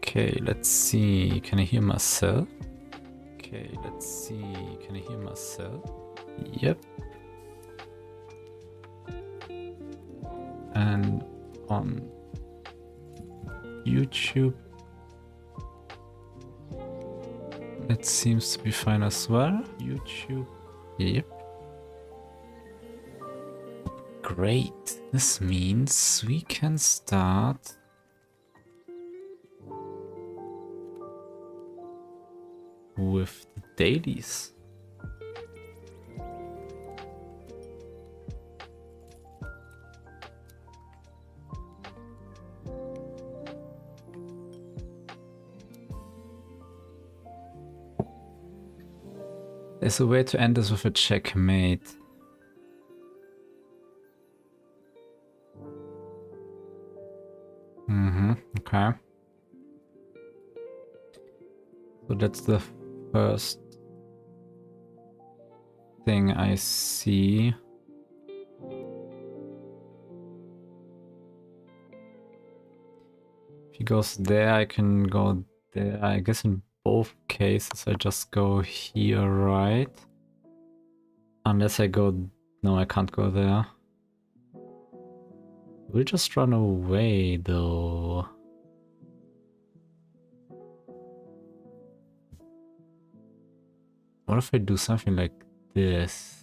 Okay, let's see. Can I hear myself? Okay, let's see. Can I hear myself? Yep. And on YouTube, it seems to be fine as well. YouTube. Yep. Great. This means we can start with the dailies. There's a way to end this with a checkmate. Okay. So that's the first thing I see. If he goes there, I can go there. I guess in both cases I just go here, right? Unless I go... No, I can't go there. We'll just run away, though. What if I do something like this?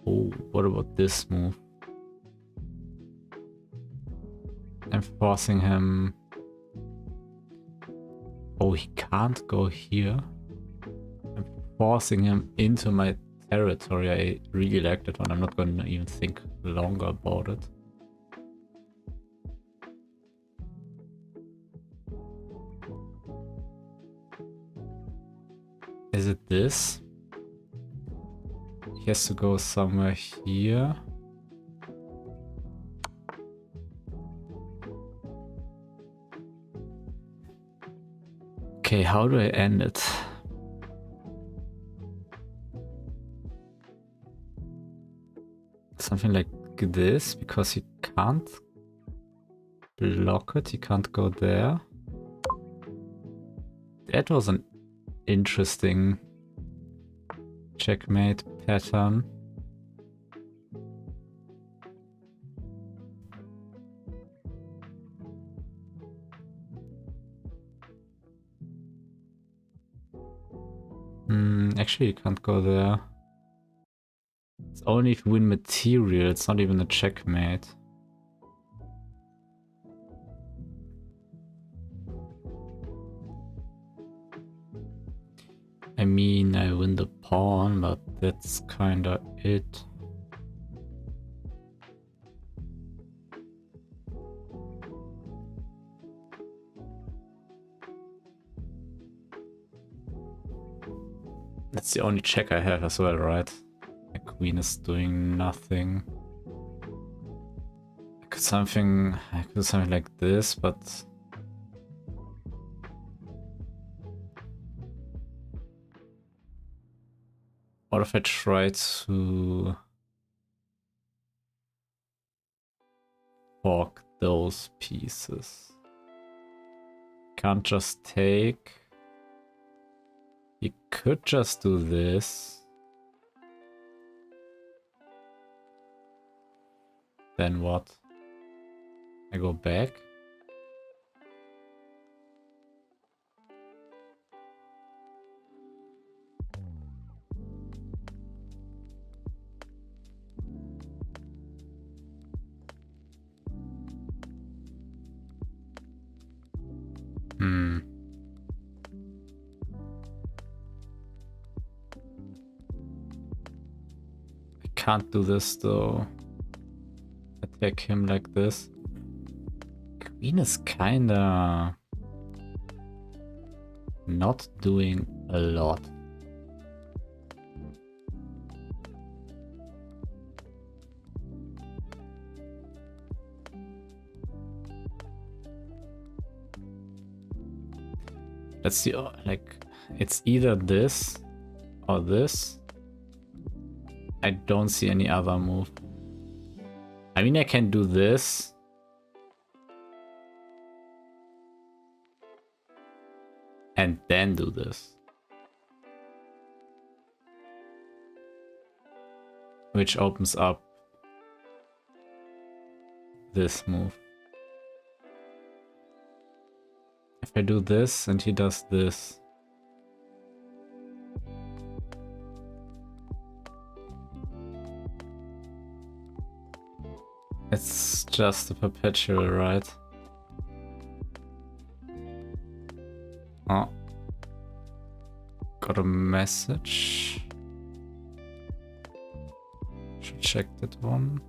Oh, what about this move? I'm forcing him... Oh, he can't go here. I'm forcing him into my territory. I really like that one. I'm not going to even think longer about it. Is it this? He has to go somewhere here. Okay, how do I end it? Something like this, because he can't block it. He can't go there. That was an interesting checkmate pattern. Actually, you can't go there. It's only if you win material, it's not even a checkmate. I mean, I win the pawn, but that's kinda it. That's the only check I have as well, right? My queen is doing nothing. I could do something like this, but... What if I try to fork those pieces? Can't just take. You could just do this. Then what? I go back. I can't do this though. Attack him like this. Queen is kinda not doing a lot. Let's see, like, it's either this or this. I don't see any other move. I mean, I can do this. And then do this. Which opens up this move. If I do this and he does this. It's just a perpetual, right? Oh. Got a message. Should check that one.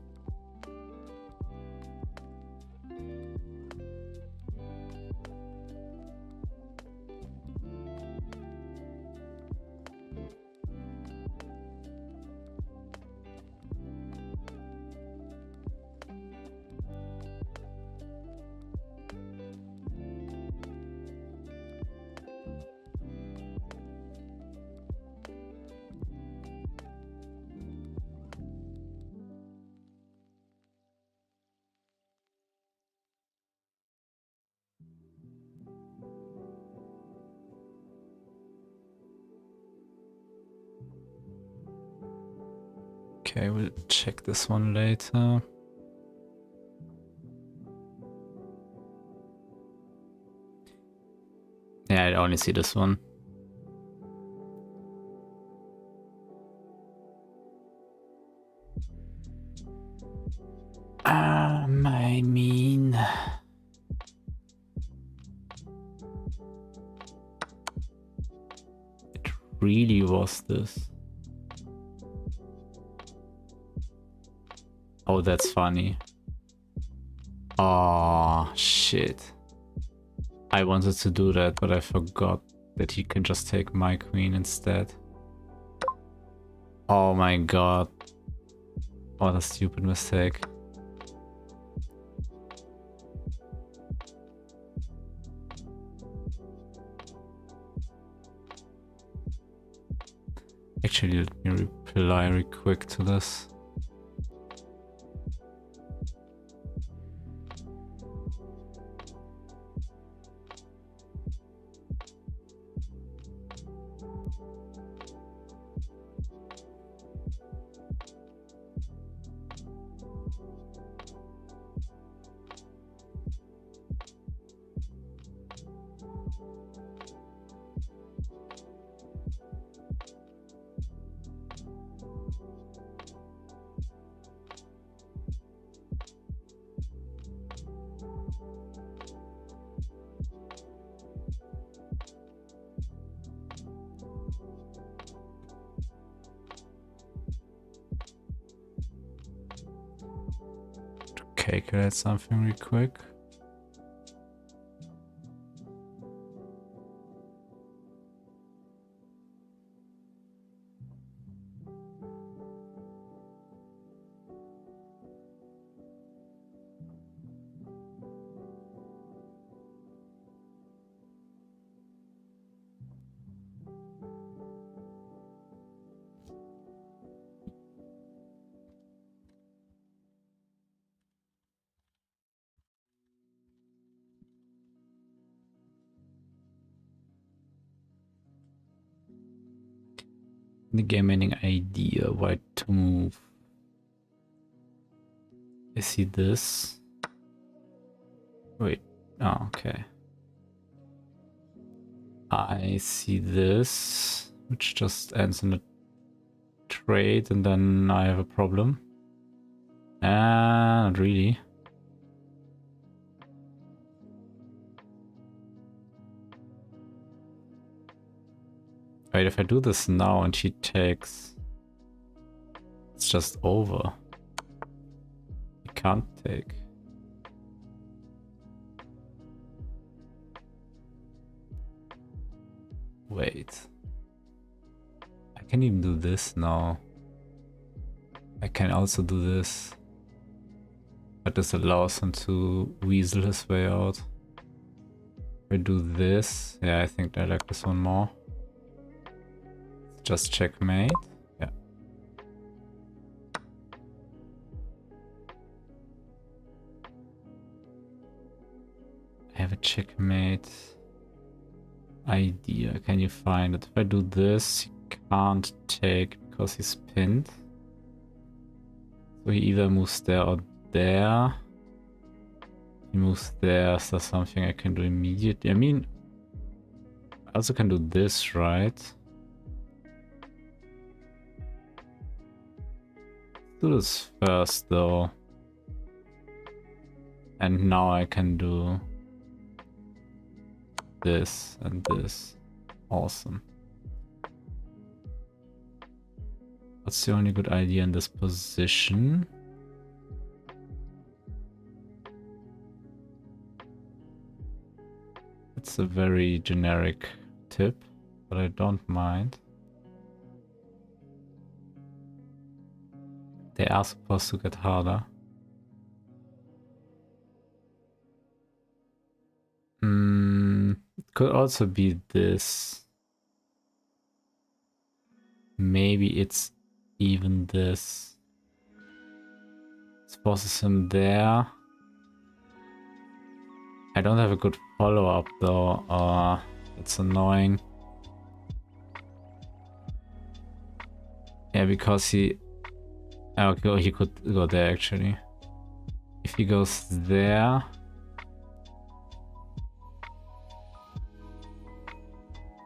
Okay, we'll check this one later. Yeah, I only see this one. I mean... It really was this. Oh, that's funny. Oh, shit. I wanted to do that, but I forgot that he can just take my queen instead. Oh my god. What a stupid mistake. Actually, let me reply real quick to this. Calculate something real quick. The game ending idea, white to move. I see this. Wait, oh, okay. I see this, which just ends in a trade, and then I have a problem. Not really. Wait, if I do this now and she takes, it's just over. He can't take. Wait. I can even do this now. I can also do this. But this allows him to weasel his way out. If I do this, yeah, I think I like this one more. just checkmate. Yeah. I have a checkmate idea. Can you find it? If I do this, he can't take because he's pinned. So he either moves there or there. He moves there. Is there something I can do immediately? I mean, I also can do this, right? Do this first though. And now I can do this and this. Awesome. What's the only good idea in this position? It's a very generic tip, but I don't mind. They are supposed to get harder. It could also be this. Maybe it's even this. This forces him there. I don't have a good follow-up though. It's annoying. Yeah, because he... Okay, he could go there actually. If he goes there...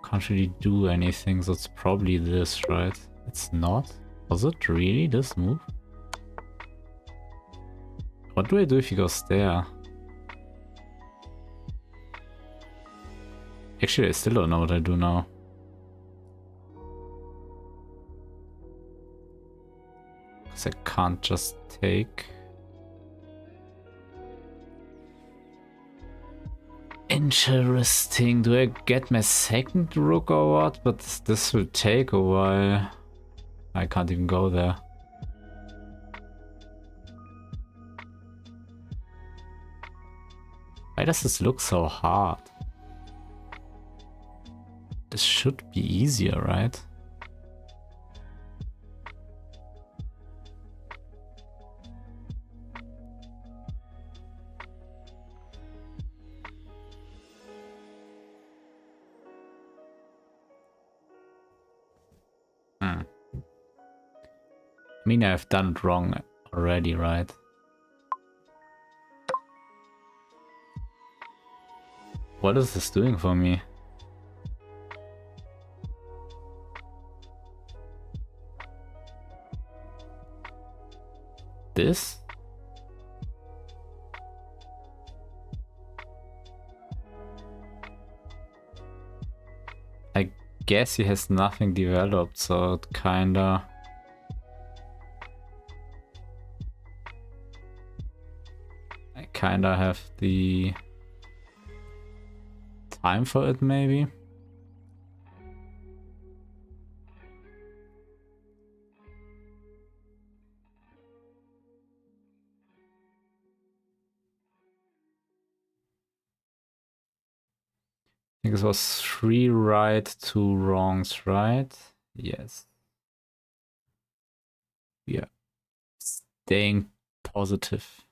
Can't really do anything, so it's probably this, right? It's not? Was it really this move? What do I do if he goes there? Actually, I still don't know what I do now. Because I can't just take... Interesting. Do I get my second rook or what? But this will take a while. I can't even go there. Why does this look so hard? This should be easier, right? I mean, I've done it wrong already, right? What is this doing for me? This? I guess he has nothing developed, so it kinda... I kinda have the time for it, maybe? I think it was 3 right, 2 wrongs, right? Yes. Yeah. Staying positive.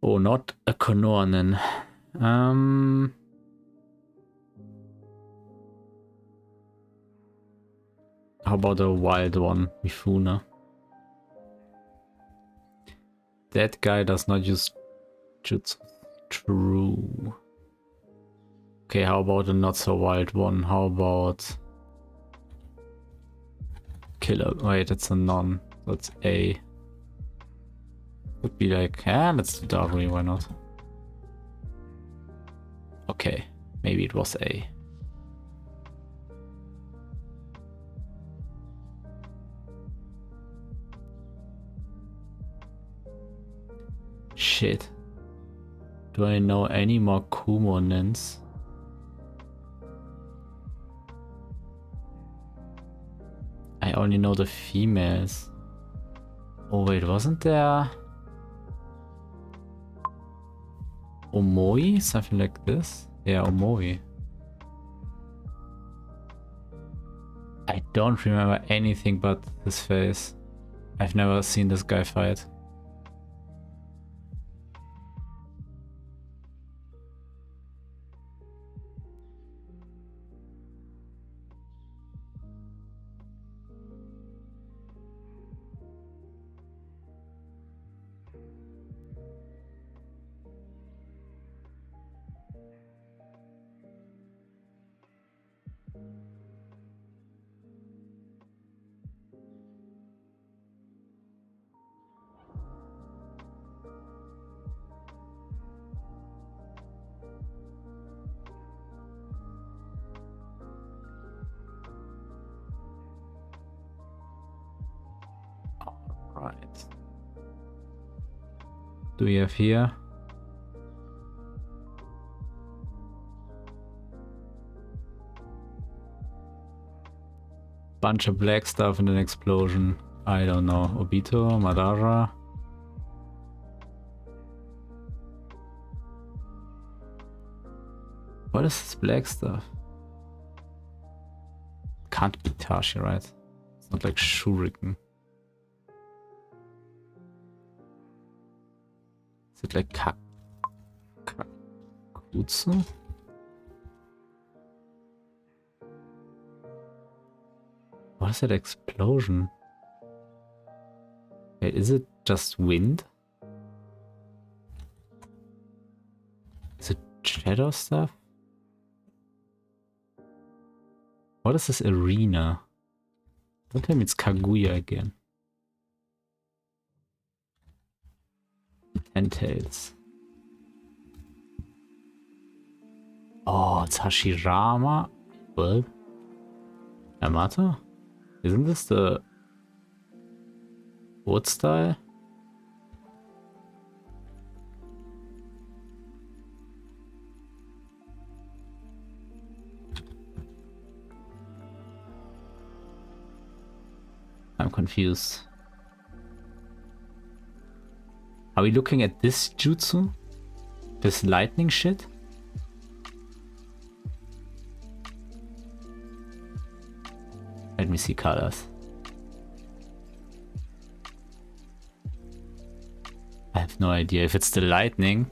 Oh, not a Konornen. How about a wild one, Mifuna? That guy does not use jutsu. True. Okay, how about a not so wild one? How about killer? Wait, it's a non. That's A. Would be like, let's do Darwin, why not? Okay, maybe it was A. Shit. Do I know any more Kumonins? I only know the females. Oh wait, wasn't there? Omoi? Something like this? Yeah, Omoi. I don't remember anything but his face. I've never seen this guy fight. Right. Do we have here? Bunch of black stuff and an explosion. I don't know. Obito, Madara. What is this black stuff? Can't be Tashi, right? It's not like Shuriken. Is it like Kakutsu? What is that explosion? Wait, is it just wind? Is it shadow stuff? What is this arena? Don't tell me it's Kaguya again. 10 tails. Oh, it's Hashirama? What? Yamato? Isn't this the wood style? I'm confused. Are we looking at this jutsu? This lightning shit? Let me see colors. I have no idea if it's the lightning.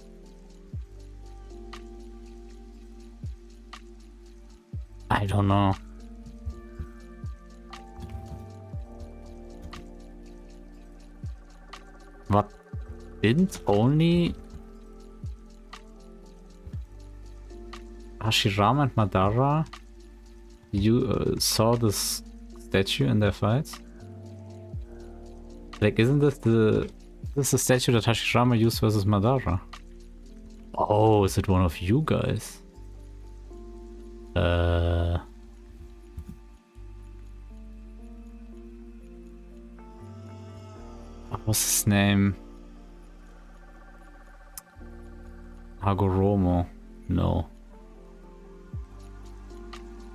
I don't know. What? Didn't only Hashirama and Madara you saw this statue in their fights? Like, isn't this the statue that Hashirama used versus Madara? Oh, is it one of you guys? What's his name? Hagoromo. No.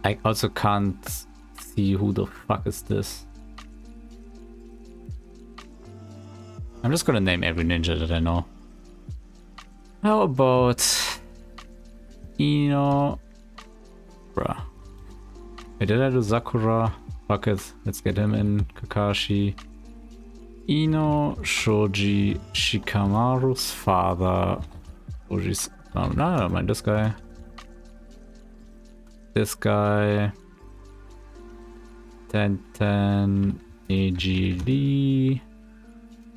I also can't see who the fuck is this. I'm just gonna name every ninja that I know. How about Ino? Bruh. Wait, did I do Sakura? Fuck it. Let's get him in. Kakashi. Ino, Shoji, Shikamaru's father. Shoji's... No, never mind. This guy. This guy. Tenten, Eiji Lee.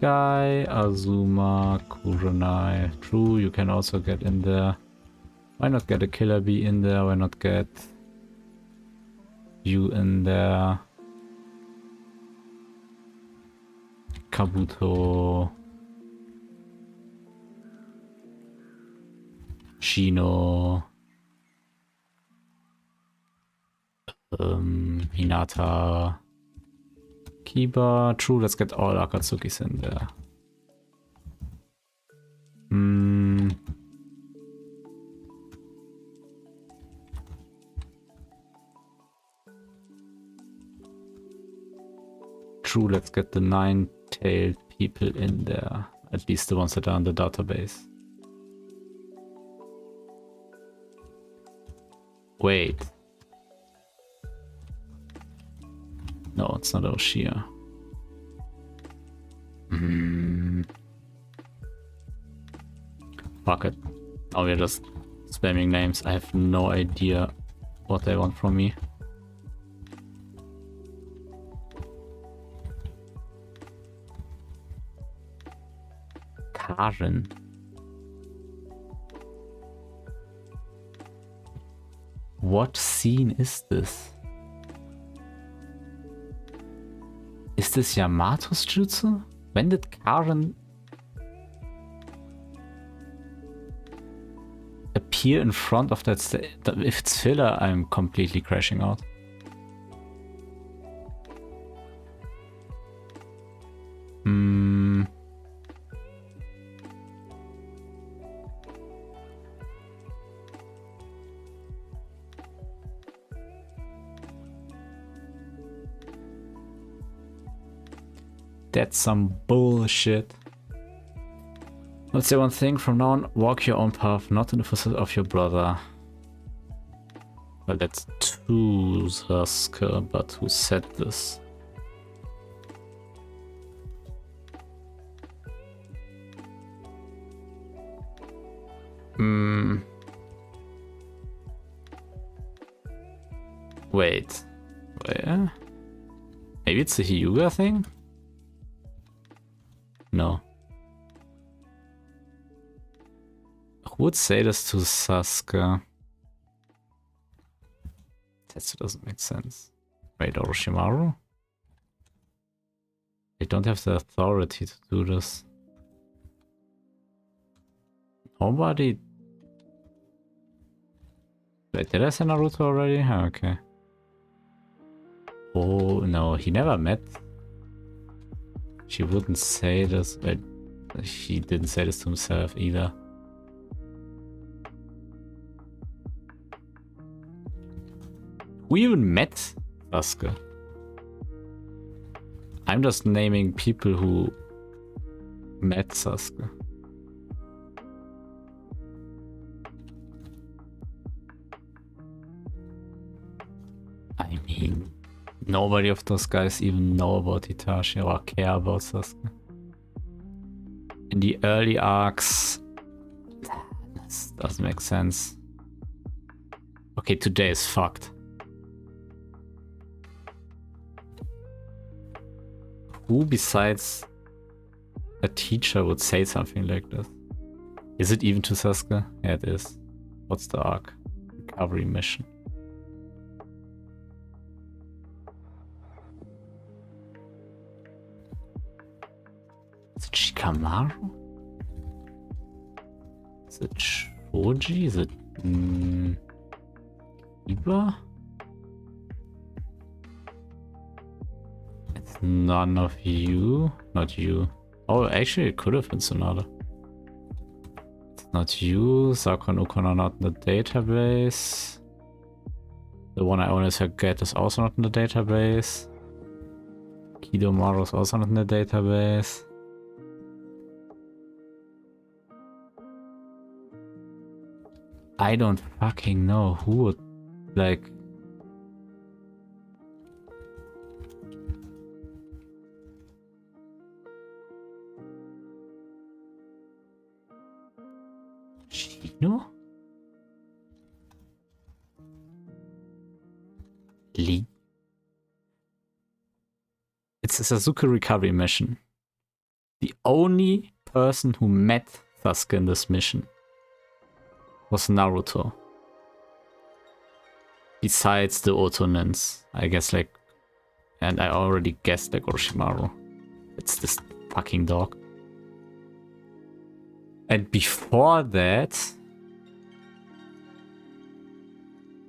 Guy, Azuma, Kurenai. True, you can also get in there. Why not get a Killer Bee in there? Why not get you in there? Kabuto. Shino. Hinata. Kiba. True, let's get all Akatsukis in there. True, let's get the 9-tailed people in there. At least the ones that are on the database. Wait. No, it's not Oshia. Fuck it. Now we're just spamming names. I have no idea what they want from me. Karen. What scene is this? Is this Yamato's jutsu? When did Karen appear in front of that stage? If it's filler, I'm completely crashing out. That's some bullshit. Let's say one thing, from now on, walk your own path, not in the footsteps of your brother. Well, that's too Sasuke, but who said this? Wait. Where? Maybe it's the Hyuga thing? No. Who would say this to Sasuke? That doesn't make sense. Wait, Orochimaru? They don't have the authority to do this. Nobody... Wait, did I say Naruto already? Okay. Oh, no, he never met. She wouldn't say this, but he didn't say this to himself either. Who even met Sasuke? I'm just naming people who met Sasuke. I mean, nobody of those guys even know about Itachi or care about Sasuke. In the early arcs, this doesn't make sense. Okay, today is fucked. Who besides a teacher would say something like this? Is it even to Sasuke? Yeah, it is. What's the arc? Recovery mission. Is it Shikamaru? Is it Shoji? Is it Iba? It's none of you. Not you. Oh, actually it could have been Tsunade. It's not you. Sakura and Ukon are not in the database. The one I always forget is also not in the database. Kidomaru is also not in the database. I don't fucking know who would, like... Shino? Lee? It's a Sasuke recovery mission. The only person who met Sasuke in this mission was Naruto. Besides the Otonins, I guess, like, and I already guessed like Orochimaru. It's this fucking dog. And before that,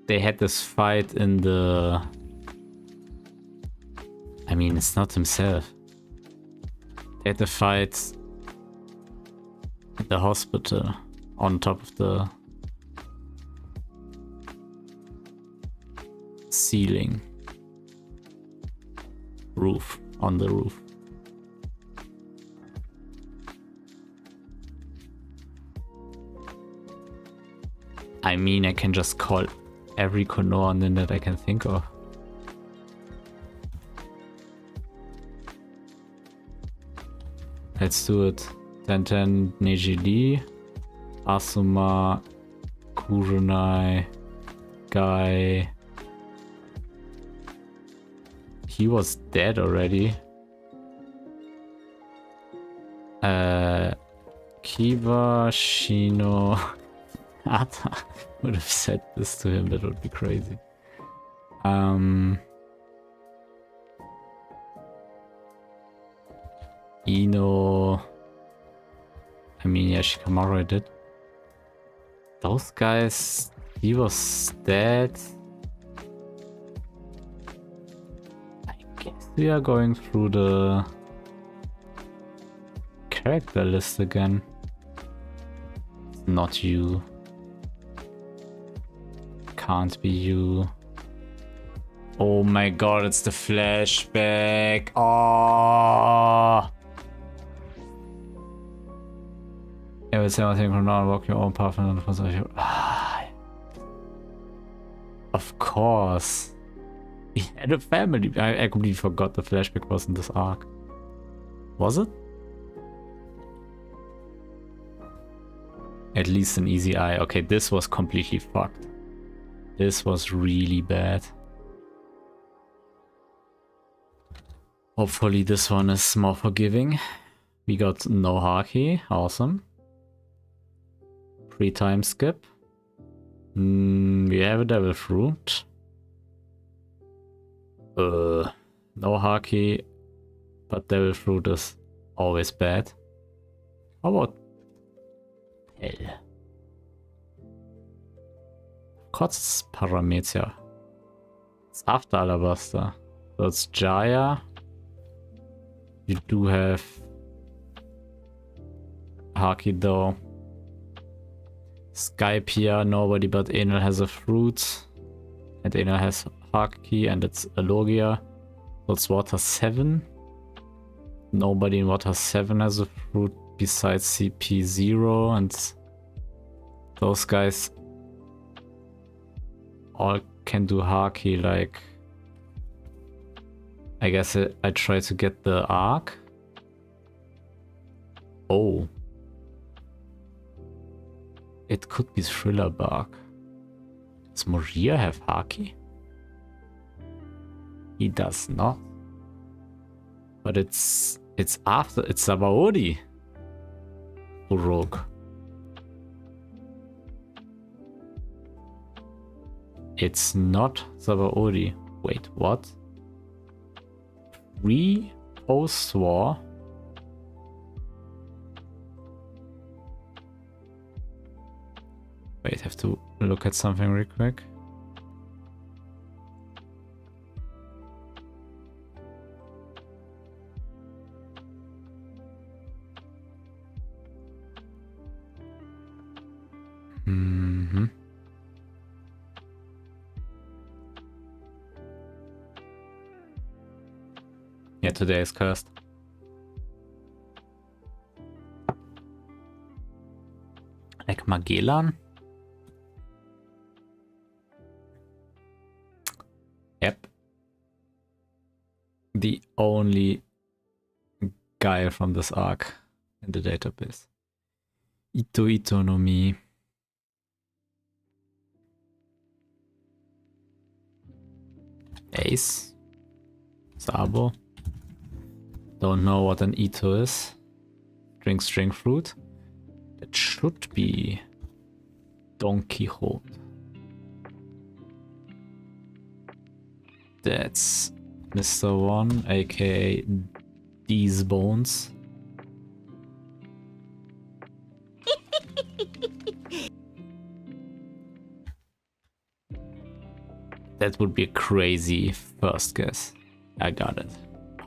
they had this fight in the... I mean, it's not himself. They had the fight at the hospital on top of the ceiling. Roof. On the roof. I mean, I can just call every Konoha nin that I can think of. Let's do it. Tenten Nejili, Asuma, Kurenai, Guy. He was dead already. Kiba, Shino, Ata. Would have said this to him, that would be crazy. Ino. I mean, yeah, Shikamaru I did. Those guys, he was dead. I guess we are going through the character list again. Not you. Can't be you. Oh my god, it's the flashback. Oh. Yeah, but everything from now, walk your own path and of course. He had a family. I completely forgot the flashback was in this arc. Was it? At least an easy eye. Okay, this was completely fucked. This was really bad. Hopefully this one is more forgiving. We got no Haki. Awesome. Pre-time skip. We have a devil fruit. No Haki. But devil fruit is always bad. How about hell? Of course it's Paramecia. It's after Alabaster. So it's Jaya. You do have Haki though. Skypia, nobody but Enel has a fruit. And Enel has Haki and it's a Logia. So it's Water 7. Nobody in Water 7 has a fruit besides CP0 and those guys all can do Haki. Like, I guess I try to get the arc. Oh. It could be Thriller Bark. Does Moria have Haki? He does not. But it's after, it's Sabaody. Rogue. It's not Sabaody. Wait, what? Post-war. Wait, have to look at something real quick. Yeah, today is cursed. Like Magellan? Yep. The only guy from this arc in the database. Ito no Mi. Ace. Sabo. Don't know what an Ito is. String fruit. That should be Don Quixote. That's Mr. One, aka These Bones. That would be a crazy first guess. I got it.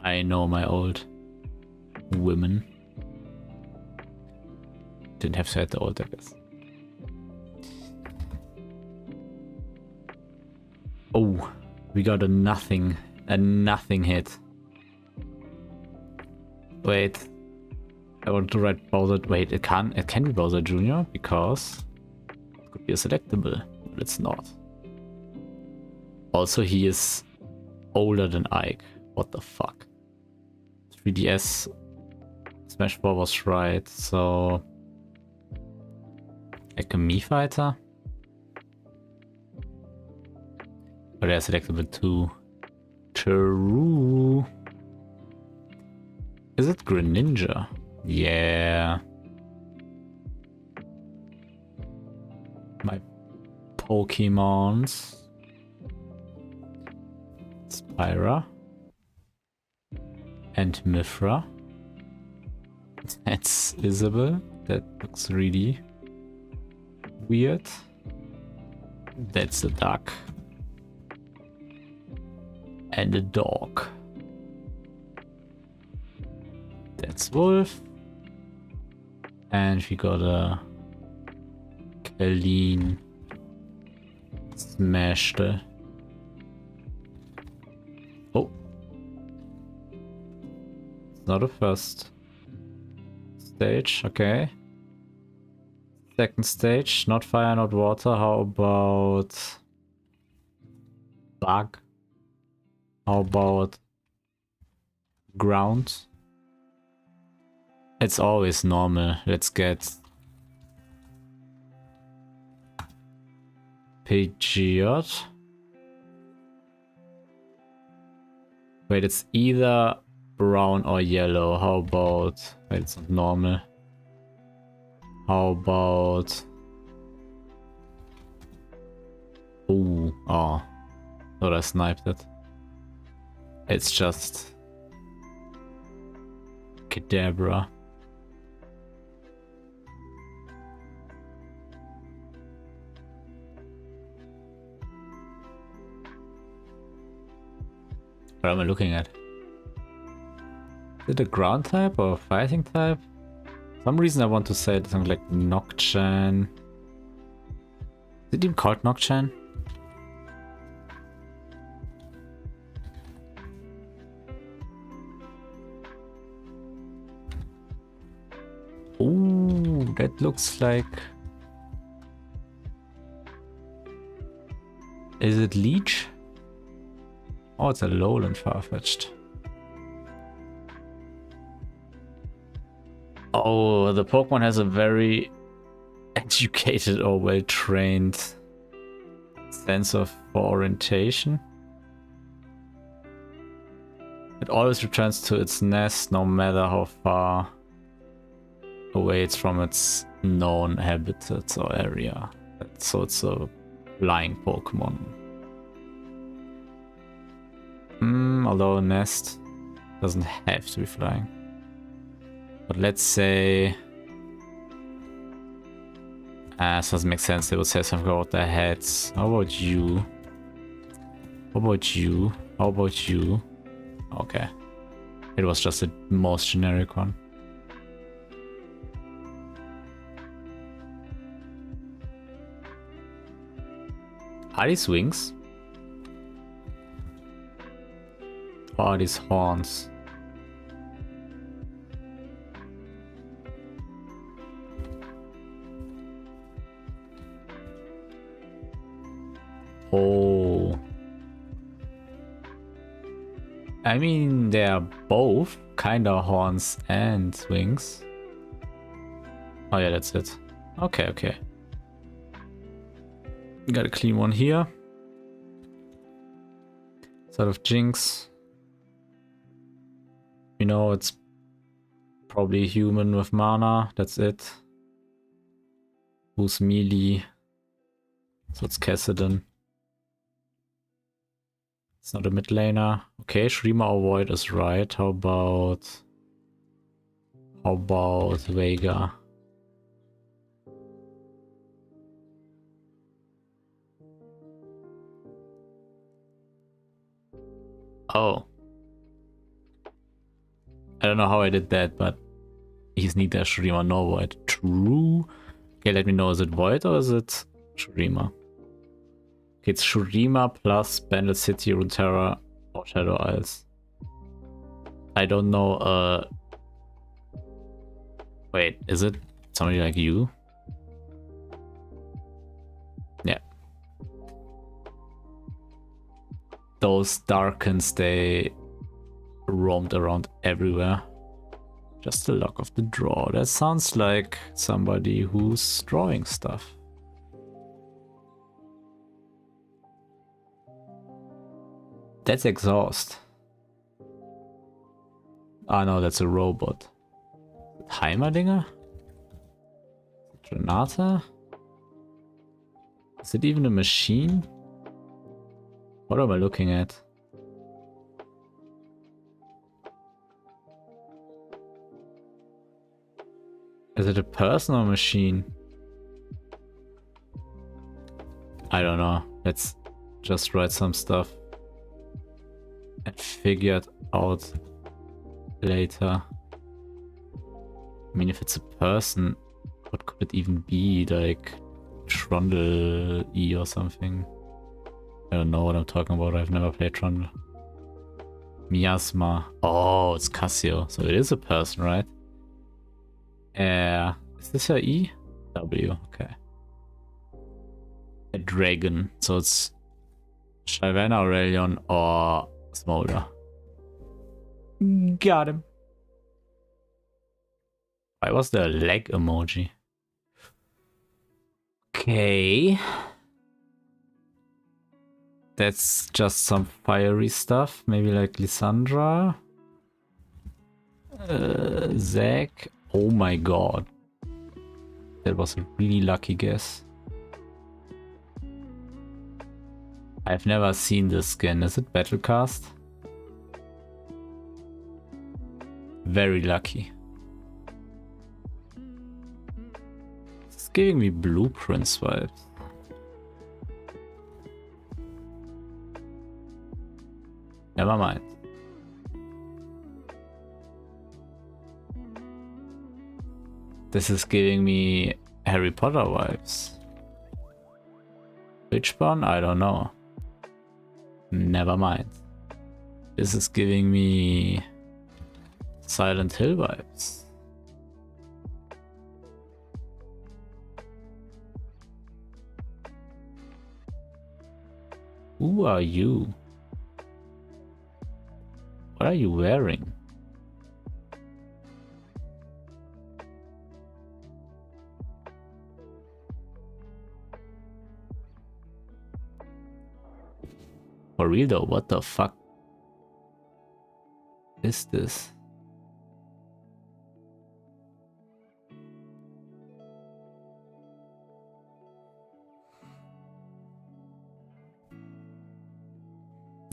I know my old women. Didn't have to add the old, I guess. Oh, we got a nothing hit. Wait, I want to write Bowser. Wait, it can be Bowser Jr. because it could be a selectable, but it's not. Also, he is older than Ike. What the fuck? 3DS Smash 4 was right, so... Like a Mii fighter? But they're selectable too. True. Is it Greninja? Yeah. My Pokemons. Spyra. And Mithra. That's Isabel. That looks really weird. That's a duck. And a dog. That's Wolf. And we got a clean smashed. Oh. It's not a first stage, okay. Second stage, not fire, not water. How about bug? How about ground? It's always normal. Let's get Pidgeot. Wait, it's either brown or yellow. How about... Wait, it's not normal. How about... Ooh, oh. Thought I sniped it. It's just... Kadabra. What am I looking at? Is it a ground type or a fighting type? For some reason I want to say something like Nocturne. Is it even called Nocturne? Ooh, that looks like... Is it Leech? Oh, it's a Alolan Farfetch'd. Oh, the Pokemon has a very educated or well-trained sense of orientation. It always returns to its nest no matter how far away it's from its known habitat or area. So it's a flying Pokemon. Although nest doesn't have to be flying. But let's say... this doesn't make sense. They would say something about their heads. How about you? How about you? How about you? Okay. It was just the most generic one. Are these wings? Or are these horns? Oh. I mean, they are both kinda horns and wings. Oh yeah, that's it. Okay, okay. Got a clean one here. Sort of Jinx. You know, it's probably human with mana. That's it. Who's melee? So it's Kassadin. It's not a mid laner. Okay, Shurima or Void is right. How about Veigar? Oh. I don't know how I did that, but he's neither Shurima nor Void. True. Okay, let me know, is it Void or is it Shurima? Okay, it's Shurima plus Bandle City, Runeterra, or Shadow Isles. I don't know, wait, is it somebody like you? Yeah. those Darkens, they roamed around everywhere. Just the luck of the draw. That sounds like somebody who's drawing stuff. That's exhaust. Ah no, that's a robot. Heimerdinger? Renata? Is it even a machine? What am I looking at? Is it a person or machine? I don't know. Let's just write some stuff and figure it out later. I mean, if it's a person, what could it even be? Like Trundle E or something? I don't know what I'm talking about. I've never played Trundle. Miasma. Oh, it's Cassio. So it is a person, right? Is this her E? W, okay. A dragon. So it's Shyvana, Aurelion, or Smolder. Got him. Why was there a leg emoji? Okay. That's just some fiery stuff. Maybe like Lysandra. Zac. Oh my god. That was a really lucky guess. I've never seen this skin. Is it Battlecast? Very lucky. It's giving me Blueprints vibes. Never mind. This is giving me Harry Potter vibes. Which one? I don't know. Never mind. This is giving me Silent Hill vibes. Who are you? What are you wearing? For real though, what the fuck is this?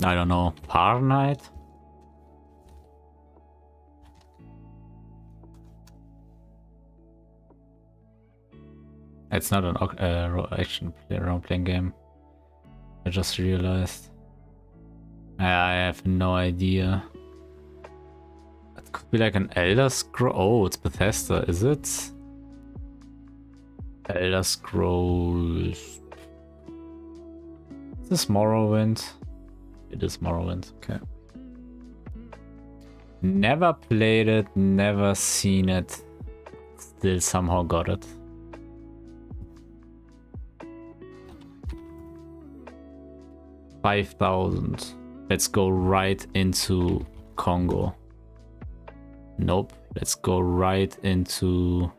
I don't know, Parnite? It's not an action role-playing game. I just realized. I have no idea. It could be like an Elder Scroll. Oh, it's Bethesda, is it? Elder Scrolls. Is this Morrowind? It is Morrowind, okay. Never played it, never seen it. Still somehow got it. $5,000. Let's go right into Congo. Nope. Let's go right into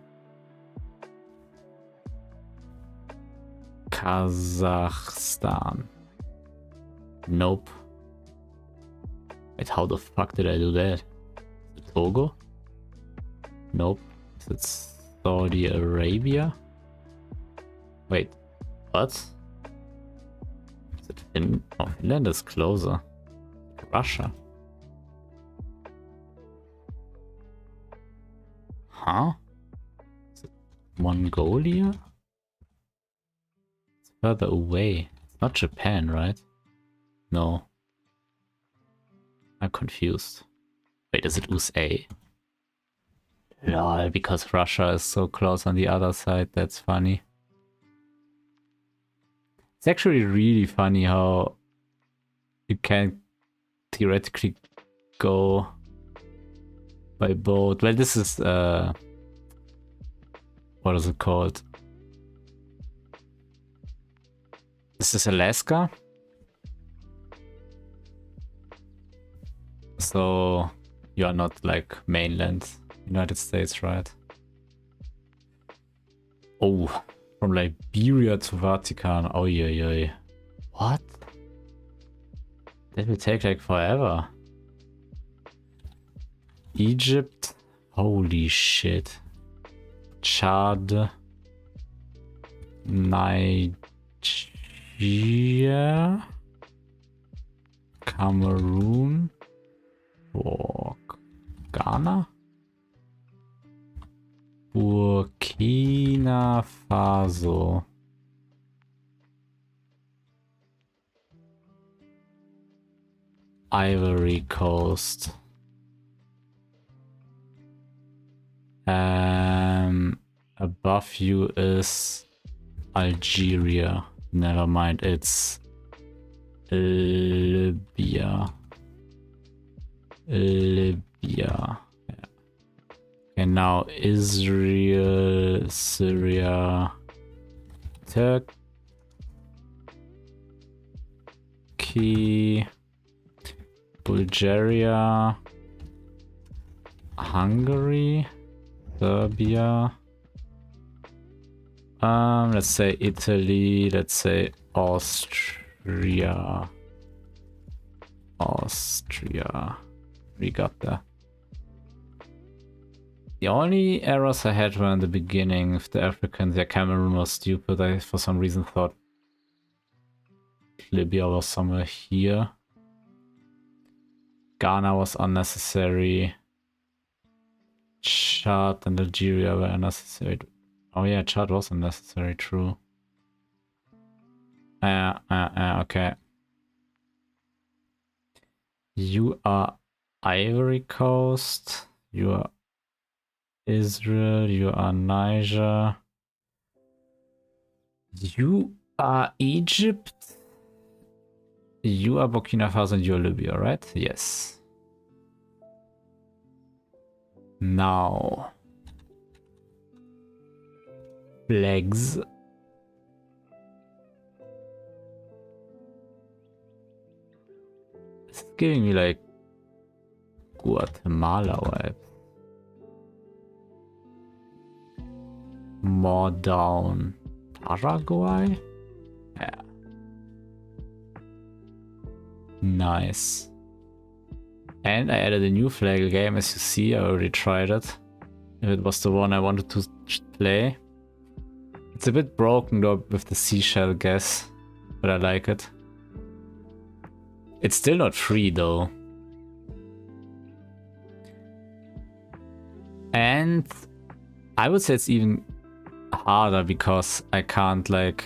Kazakhstan. Nope. Wait, how the fuck did I do that? Is it Togo? Nope. Is it Saudi Arabia? Wait, what? Is it Finland? Oh, Finland is closer. Russia. Huh? Is it Mongolia? It's further away. It's not Japan, right? No. I'm confused. Wait, is it USA? Lol, because Russia is so close on the other side, that's funny. It's actually really funny how you can theoretically go by boat. Well, this is what is it called? This is Alaska. so you are not like mainland United States, right? Oh, from Liberia to Vatican. Oh yeah. What? That will take like forever. Egypt. Holy shit. Chad. Nigeria. Cameroon. Oh, Ghana. Burkina Faso. Ivory Coast. Above you is Algeria. Never mind, it's Libya. Yeah. And now Israel, Syria, Turkey, Bulgaria, Hungary, Serbia, let's say Italy, let's say Austria. We got that. The only errors I had were in the beginning with the Africans. Yeah, Cameroon was stupid. I for some reason thought Libya was somewhere here. Ghana was unnecessary. Chad and Algeria were unnecessary. Oh yeah, Chad was unnecessary, true. Okay. You are Ivory Coast. You are Israel. You are Niger. You are Egypt. You are Burkina Faso and you are Libya, right? Yes. Now. Flags. It's giving me like Guatemala vibe. More down. Paraguay? Yeah. Nice. And I added a new flag game, as you see. I already tried it. If it was the one I wanted to play. It's a bit broken though with the seashell gas, but I like it. It's still not free though. And I would say it's even harder because I can't like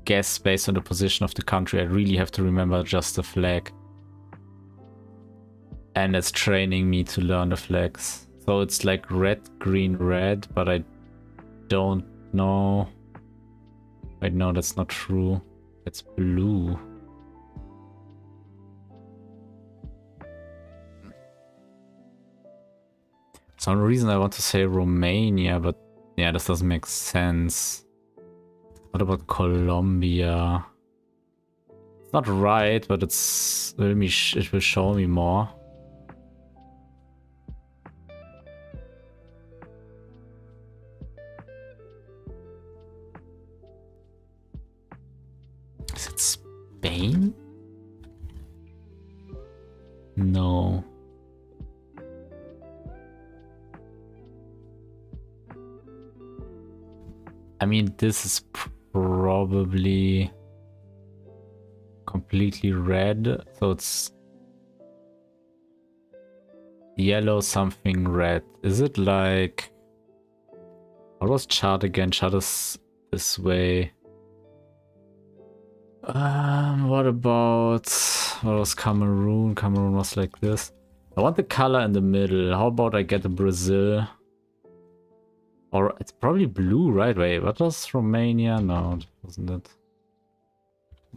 guess based on the position of the country. I really have to remember just the flag. And it's training me to learn the flags. So it's like red, green, red, but I don't know. Wait, no, that's not true. It's blue. Some reason I want to say Romania, but yeah, this doesn't make sense. What about Colombia? It's not right, but it will show me more. Is it Spain? No. I mean, this is probably completely red, so it's yellow something red. Is it like... What was Chad again? Chad is this way. What about... What was Cameroon? Cameroon was like this. I want the color in the middle. How about I get a Brazil? Or it's probably blue, right? Wait, what was Romania? No, it wasn't it.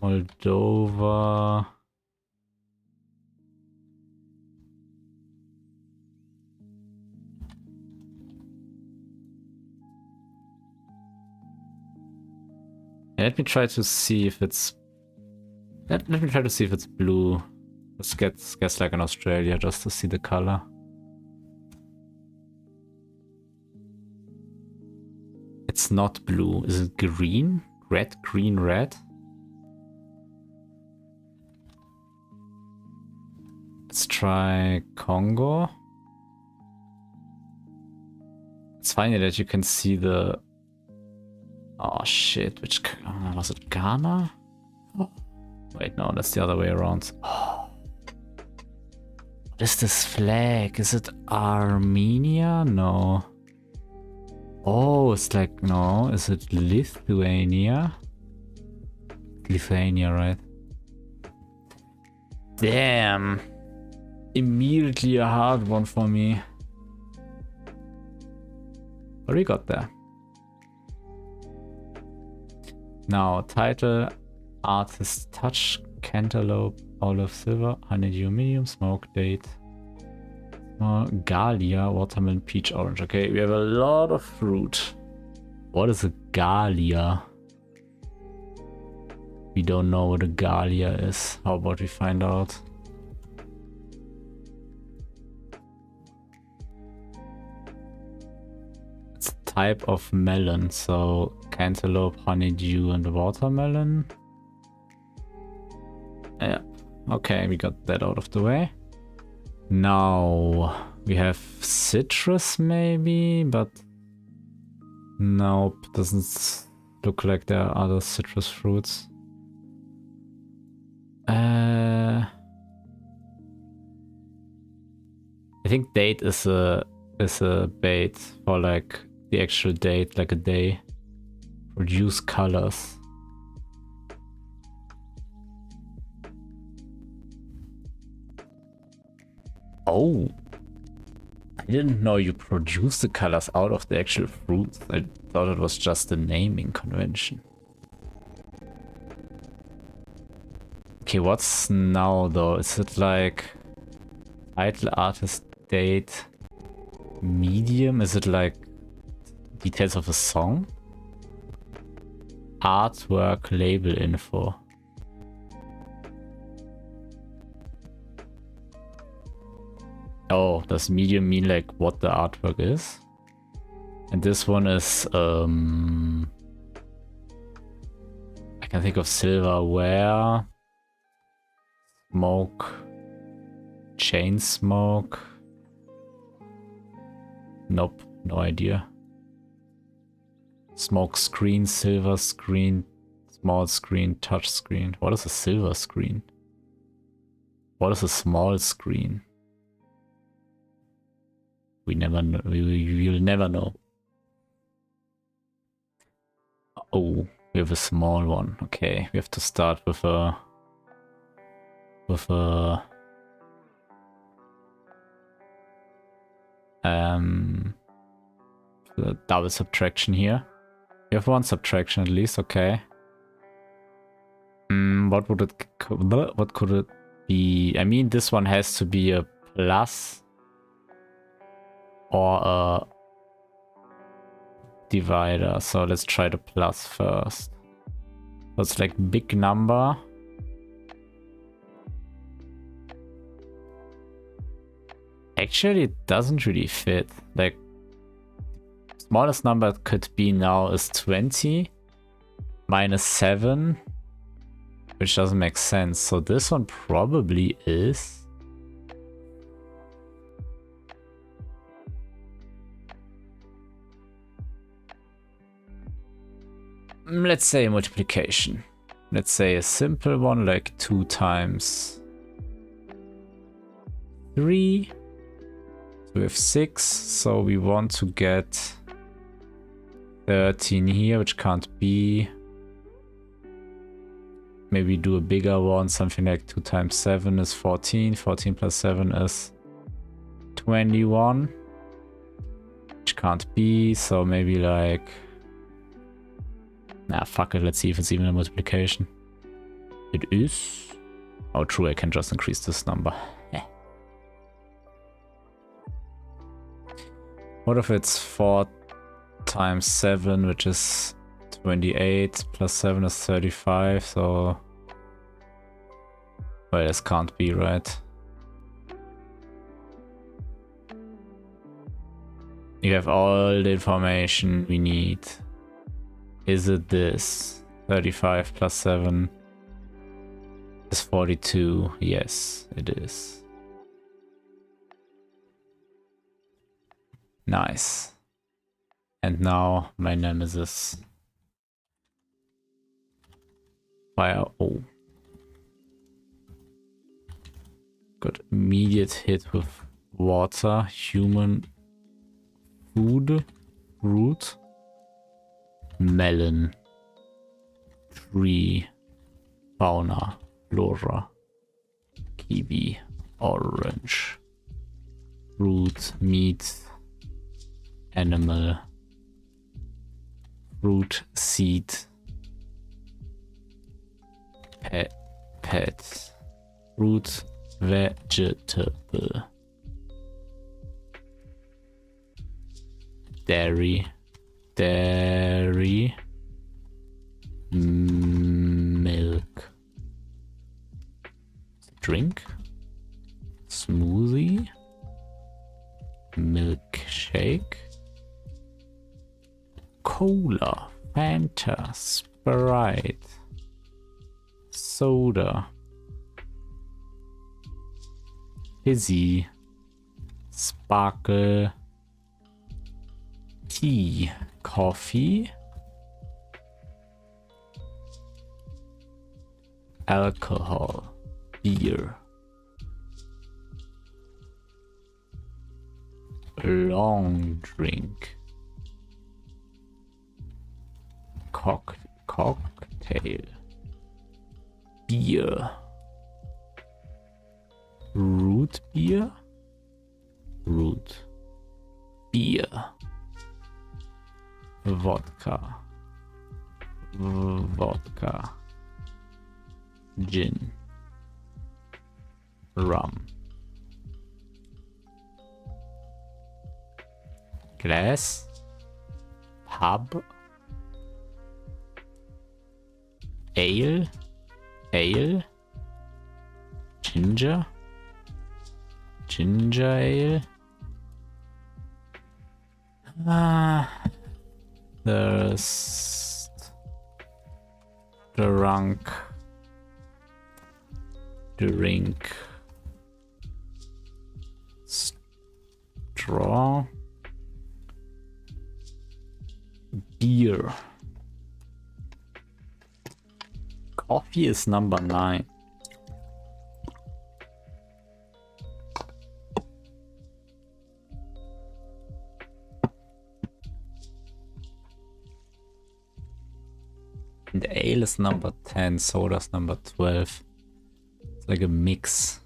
Moldova. Let me try to see if it's... Let me try to see if it's blue. Let's guess like in Australia just to see the color. It's not blue. Is it green? Red, green, red? Let's try Congo. It's funny that you can see the... Oh shit, which... was it Ghana? Oh. Wait, no, that's the other way around. Oh. What is this flag? Is it Armenia? No. Oh, it's like... No, is it Lithuania? Lithuania, right? Damn. Immediately a hard one for me. What do we got there? Now, title, artist, touch, cantaloupe, olive, silver, honeydew, medium, smoke, date, Galia, watermelon, peach, orange. Okay, we have a lot of fruit. What is a Galia? We don't know what a Galia is. How about we find out? It's a type of melon, so cantaloupe, honeydew, and watermelon. Yeah, okay, we got that out of the way. Now we have citrus maybe, but nope, doesn't look like there are other citrus fruits. I think date is a bait for like the actual date, like a day. Produce colors. Oh, I didn't know you produce the colors out of the actual fruits. I thought it was just a naming convention. Okay, what's now though? Is it like title, artist, date, medium? Is it like details of a song? Artwork, label info. Oh, does medium mean like what the artwork is? And this one is I can think of silverware, smoke, chain smoke. Nope, no idea. Smoke screen, silver screen, small screen, touch screen. What is a silver screen? What is a small screen? We never know. We will never know. Oh, we have a small one. Okay, we have to start with a the double subtraction here. We have one subtraction at least. Okay. What could it be? I mean, this one has to be a plus or a divider. So let's try the plus first. So it's like big number. Actually, it doesn't really fit. Like, smallest number it could be now is 20 minus 7, which doesn't make sense. So this one probably is... Let's say a multiplication. Let's say a simple one like 2 times 3. So we have 6, so we want to get 13 here, which can't be. Maybe do a bigger one, something like 2 times 7 is 14. 14 plus 7 is 21, which can't be, so maybe like... Nah, fuck it, let's see if it's even a multiplication. It is. Oh, true, I can just increase this number. What if it's 4 times 7, which is 28, plus 7 is 35, so... Well, this can't be right. You have all the information we need. Is it this? 35 plus 7 is 42. Yes, it is. Nice. And now my nemesis. Fire. Oh. Got immediate hit with water. Human. Food. Root. Melon. Tree. Fauna. Flora. Kiwi. Orange. Fruit. Meat. Animal. Fruit. Seed. Pet. Fruit. Vegetable. Dairy. Milk. Drink. Smoothie. Milkshake. Cola. Fanta. Sprite. Soda. Fizzy. Sparkle. Tea. Coffee. Alcohol. Beer. Long drink. Cocktail. Beer. Root beer. Root beer. Vodka. Gin. Rum. Glass. Pub. Ale. Ginger ale. There's drink. Straw. Beer. Coffee is number 9. And ale is number 10, soda's number 12. It's like a mix.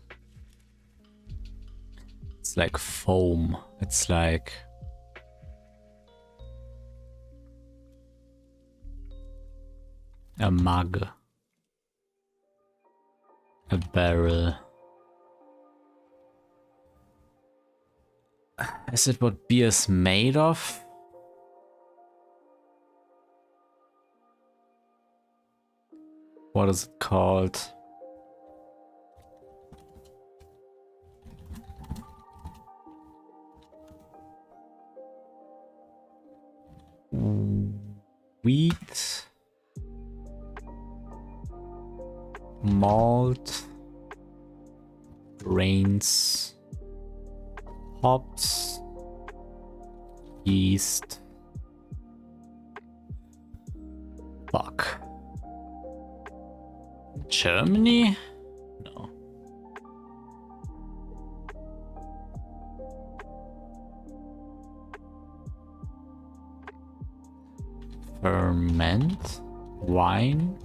It's like foam. It's like a mug. A barrel. Is it what beer is made of? What is it called? Wheat. Malt. Grains. Hops. Yeast. Fuck. Germany? No. Ferment. Wine.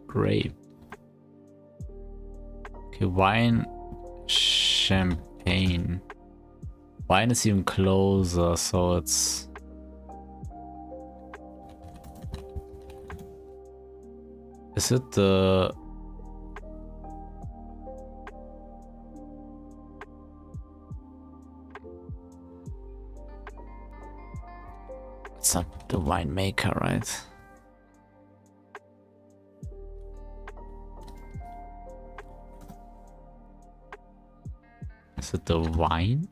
Grape. Okay, wine. Champagne. Wine is even closer, so it's... Is it the... It's not the winemaker, right? Is it the wine?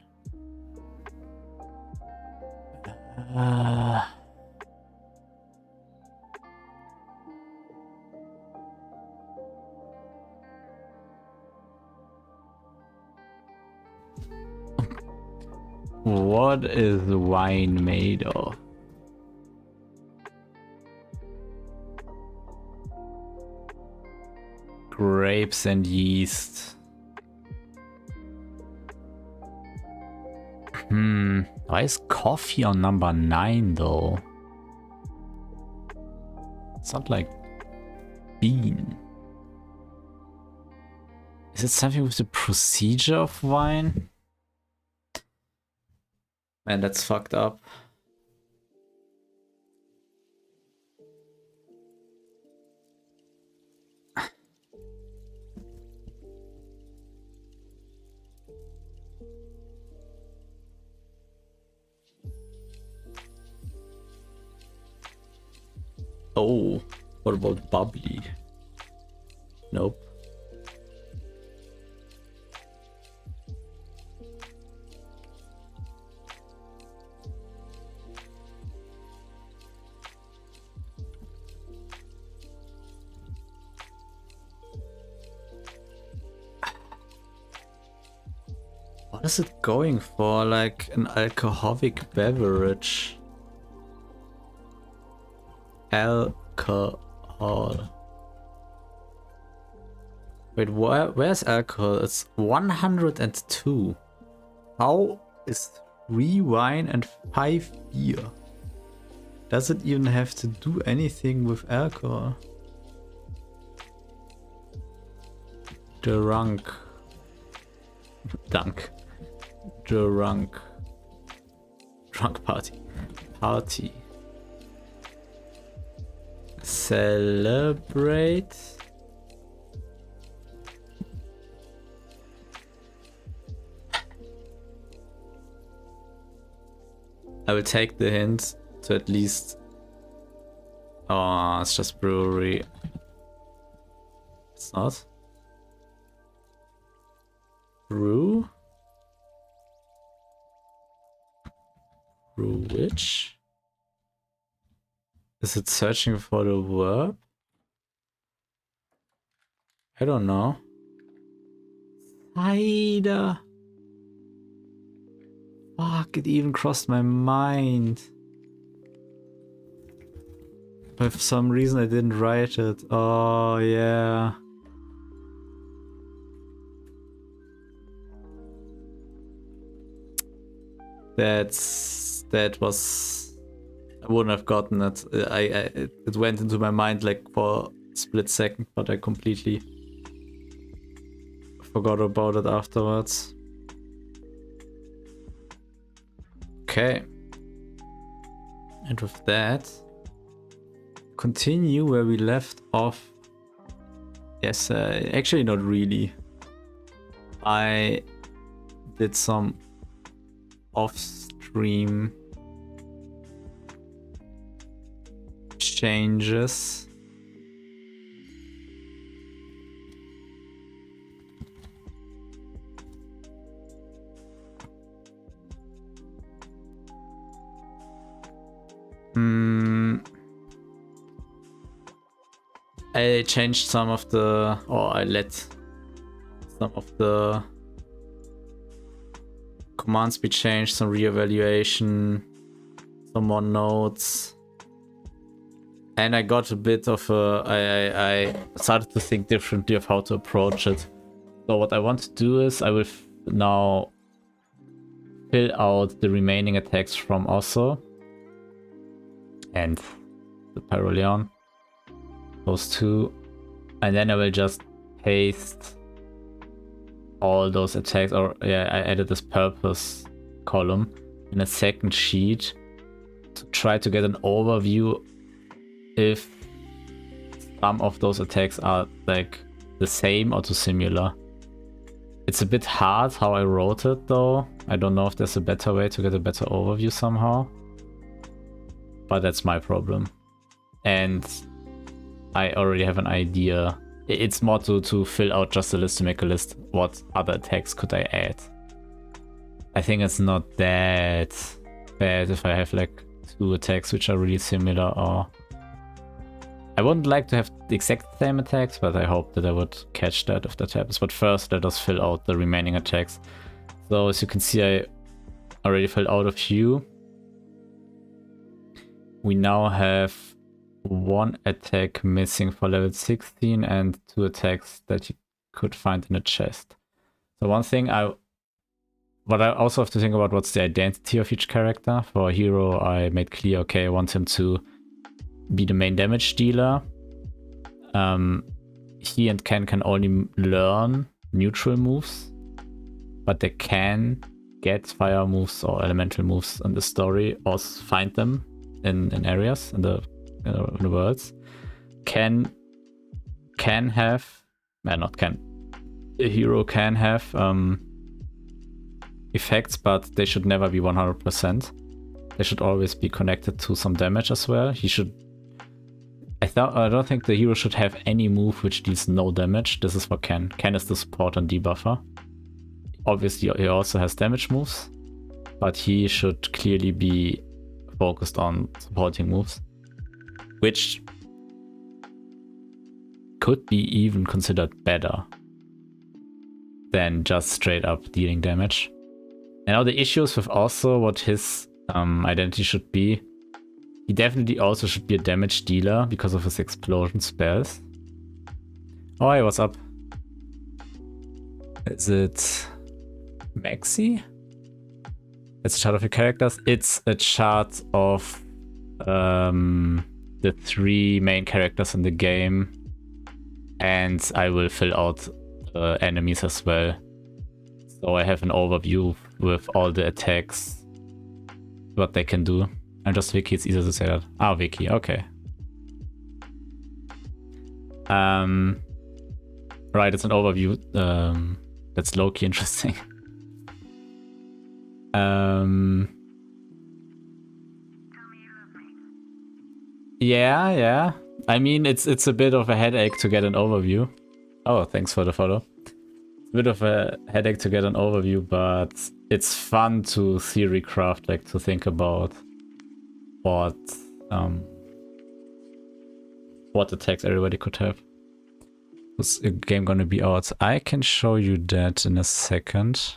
What is wine made of? Grapes and yeast. Why is coffee on number 9 though? It's not like bean. Is it something with the procedure of wine? Man, that's fucked up. Oh, what about bubbly? Nope. What is it going for? Like an alcoholic beverage? Alcohol. Wait, where's alcohol? It's 102. How is 3 wine and 5 beer? Does it even have to do anything with alcohol? Drunk. Party. Celebrate. I will take the hint to at least. Oh, it's just brewery. It's not. Brew? Brew which? Is it searching for the verb? I don't know. Cider. Fuck, it even crossed my mind. But for some reason I didn't write it. Oh, yeah. That was. I wouldn't have gotten it. It went into my mind like for a split second, but I completely forgot about it afterwards. Okay. And with that, continue where we left off. Yes, actually not really. I did some off-stream changes. I changed some of the, or I let some of the commands be changed, some reevaluation, some more notes. And I got a bit of a, I started to think differently of how to approach it. So what I want to do is I will now fill out the remaining attacks from Osso and the Pyroleon, those two, and then I will just paste all those attacks, or yeah, I added this purpose column in a second sheet to try to get an overview if some of those attacks are like the same or too similar. It's a bit hard how I wrote it though. I don't know if there's a better way to get a better overview somehow, but that's my problem. And I already have an idea. It's more to fill out just a list, to make a list. What other attacks could I add? I think it's not that bad if I have like 2 attacks which are really similar, or I wouldn't like to have the exact same attacks, but I hope that I would catch that if that happens. But first, let us fill out the remaining attacks. So as you can see, I already filled out a few. We now have 1 attack missing for level 16 and 2 attacks that you could find in a chest. So one thing what I also have to think about, what's the identity of each character. For a hero, I made clear, okay, I want him to be the main damage dealer. He and Ken can only learn neutral moves, but they can get fire moves or elemental moves in the story, or find them in areas in the worlds. A hero can have effects, but they should never be 100%. They should always be connected to some damage as well. I don't think the hero should have any move which deals no damage. This is for Ken. Ken is the support and debuffer. Obviously, he also has damage moves, but he should clearly be focused on supporting moves, which could be even considered better than just straight up dealing damage. And now the issues with also what his identity should be. He definitely also should be a damage dealer because of his explosion spells. Oh, hey, what's up? Is it Maxi? It's a chart of your characters. It's a chart of the 3 main characters in the game. And I will fill out enemies as well. So I have an overview with all the attacks, what they can do. I'm just Vicky, it's easier to say that. Ah, Vicky, okay. Right, it's an overview. That's low-key interesting. Yeah. I mean, it's a bit of a headache to get an overview. Oh, thanks for the follow. It's a bit of a headache to get an overview, but it's fun to theory craft, like to think about what attacks everybody could have. What's a game gonna be out? I can show you that in a second.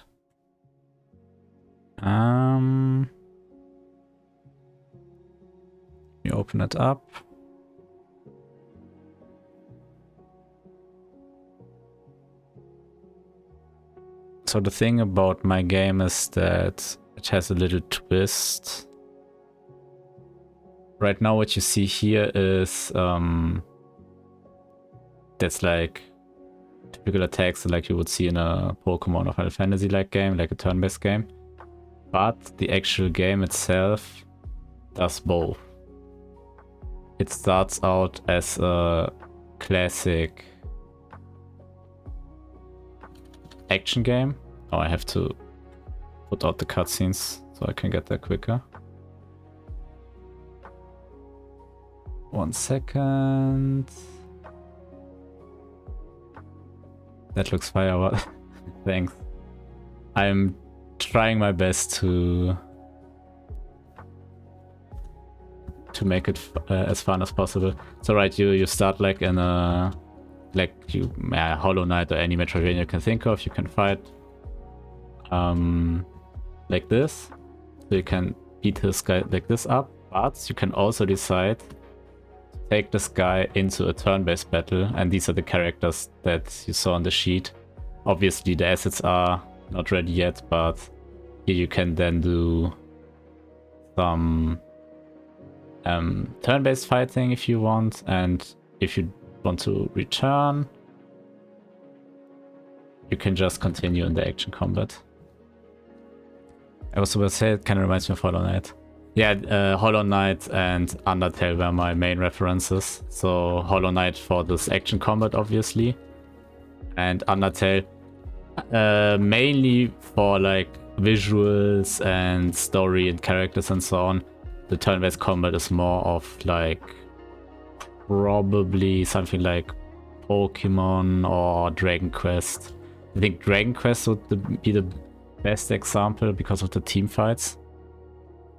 You open it up. So the thing about my game is that it has a little twist. Right now what you see here is that's like typical attacks like you would see in a Pokemon or Final Fantasy like game, like a turn-based game. But the actual game itself does both. It starts out as a classic action game. Oh, I have to put out the cutscenes so I can get there quicker. 1 second. That looks fire. What? Thanks. I'm trying my best to make it as fun as possible. So right, you start like in a Hollow Knight or any Metroidvania you can think of. You can fight like this, so you can beat this guy like this up, but you can also decide to take this guy into a turn-based battle, and these are the characters that you saw on the sheet. Obviously the assets are not ready yet, but here you can then do some turn-based fighting if you want, and if you want to return, you can just continue in the action combat. I was about to say, it kind of reminds me of Hollow Knight. Yeah, Hollow Knight and Undertale were my main references. So Hollow Knight for this action combat, obviously, and Undertale mainly for like visuals and story and characters and so on. The turn-based combat is more of like probably something like Pokemon or Dragon Quest. I think Dragon Quest would be the best example because of the team fights.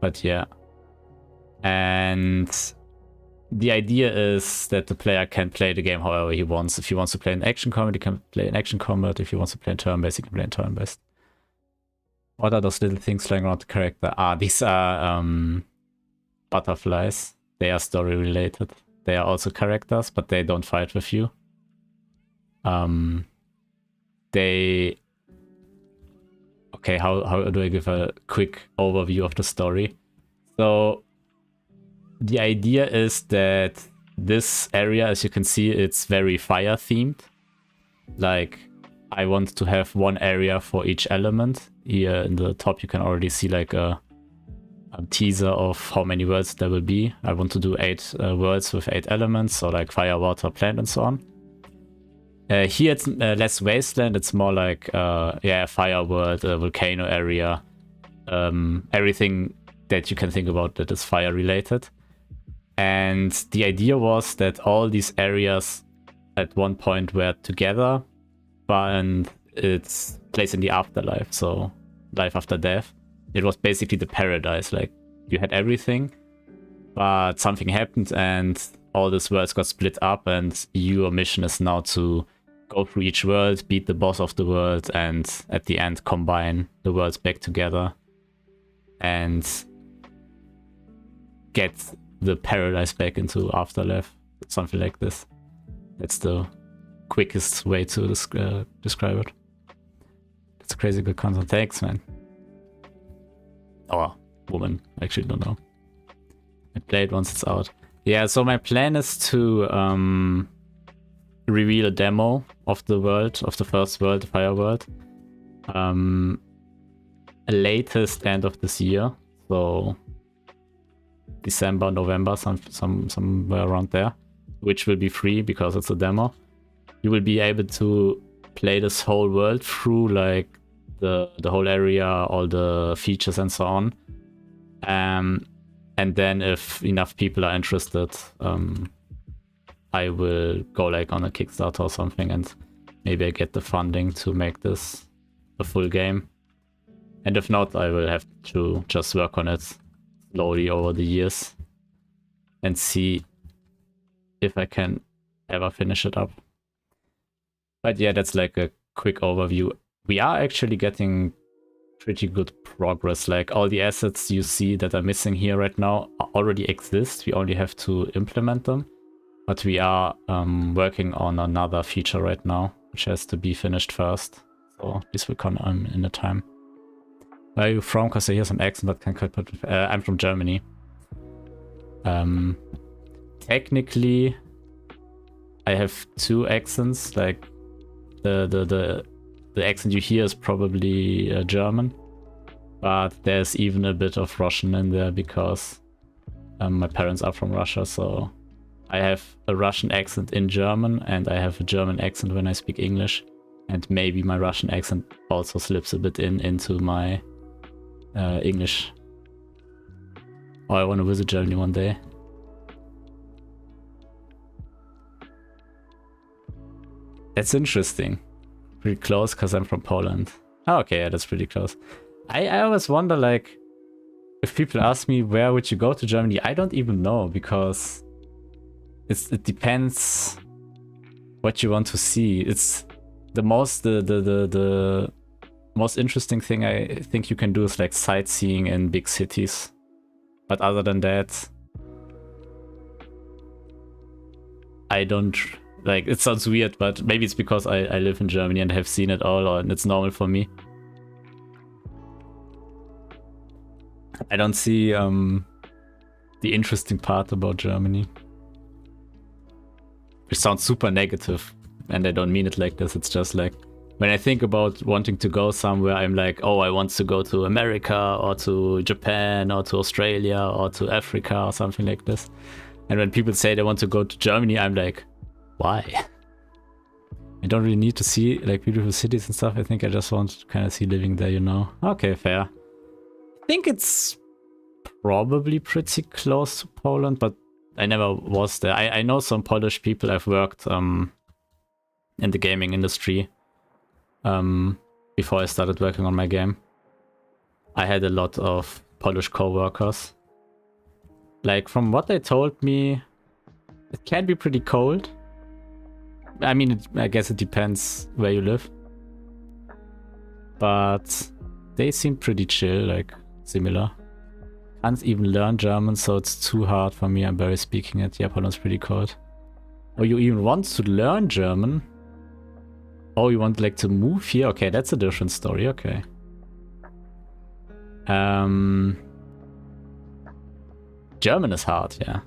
But yeah. And the idea is that the player can play the game however he wants. If he wants to play an action combat, he can play an action combat. If he wants to play in turn-based, he can play in turn-based. What are those little things flying around the character? These are butterflies. They are story related. They are also characters, but they don't fight with you. Okay, how do I give a quick overview of the story? So the idea is that this area, as you can see, it's very fire themed. Like, I want to have one area for each element. Here in the top you can already see like a teaser of how many worlds there will be. I want to do 8 worlds with 8 elements, so like fire, water, plant, and so on. Here it's less wasteland, it's more like a fire world, a volcano area, everything that you can think about that is fire related. And the idea was that all these areas at one point were together, and it's placed in the afterlife, so life after death. It was basically the paradise, like you had everything, but something happened and all these worlds got split up, and your mission is now to go through each world, beat the boss of the world, and at the end combine the worlds back together and get the paradise back into afterlife, something like this. That's the quickest way to describe it. It's a crazy good content. Thanks, man. Or woman, I actually don't know. I play it once it's out. Yeah, so my plan is to reveal a demo of the world, of the first world, the fire world. Latest end of this year, so December, November, somewhere around there, which will be free because it's a demo. You will be able to play this whole world through, like the whole area, all the features and so on. And then if enough people are interested, I will go like on a Kickstarter or something, and maybe I get the funding to make this a full game. And if not, I will have to just work on it slowly over the years and see if I can ever finish it up. But yeah, that's like a quick overview. We are actually getting pretty good progress. Like all the assets you see that are missing here right now already exist. We only have to implement them. But we are working on another feature right now, which has to be finished first. So this will come in the time. Where are you from? Because I hear some accent, but can't quite put. I'm from Germany. Technically, I have 2 accents. Like the accent you hear is probably German, but there's even a bit of Russian in there because my parents are from Russia. So I have a Russian accent in German, and I have a German accent when I speak English, and maybe my Russian accent also slips a bit into my English. Oh, I want to visit Germany one day. That's interesting. Pretty close because I'm from Poland. Oh, okay, yeah, that's pretty close. I always wonder, like, if people ask me where would you go to Germany, I don't even know, because it depends what you want to see. It's the most most interesting thing I think you can do is like sightseeing in big cities. But other than that, I don't like, it sounds weird, but maybe it's because I live in Germany and have seen it all, and it's normal for me. I don't see the interesting part about Germany. Which sounds super negative, and I don't mean it like this. It's just like, when I think about wanting to go somewhere, I'm like, oh, I want to go to America or to Japan or to Australia or to Africa or something like this. And when people say they want to go to Germany, I'm like, why? I don't really need to see like beautiful cities and stuff. I think I just want to kind of see living there, you know? Okay, fair. I think it's probably pretty close to Poland, but I never was there. I know some Polish people. I've worked in the gaming industry before I started working on my game. I had a lot of Polish co-workers. Like, from what they told me, it can be pretty cold. I mean, I guess it depends where you live. But they seem pretty chill, like, similar. Can't even learn German, so it's too hard for me. I'm barely speaking it. Yeah, Poland's pretty cold. Or you even want to learn German? Oh, you want, like, to move here? Okay, that's a different story. Okay. German is hard, yeah.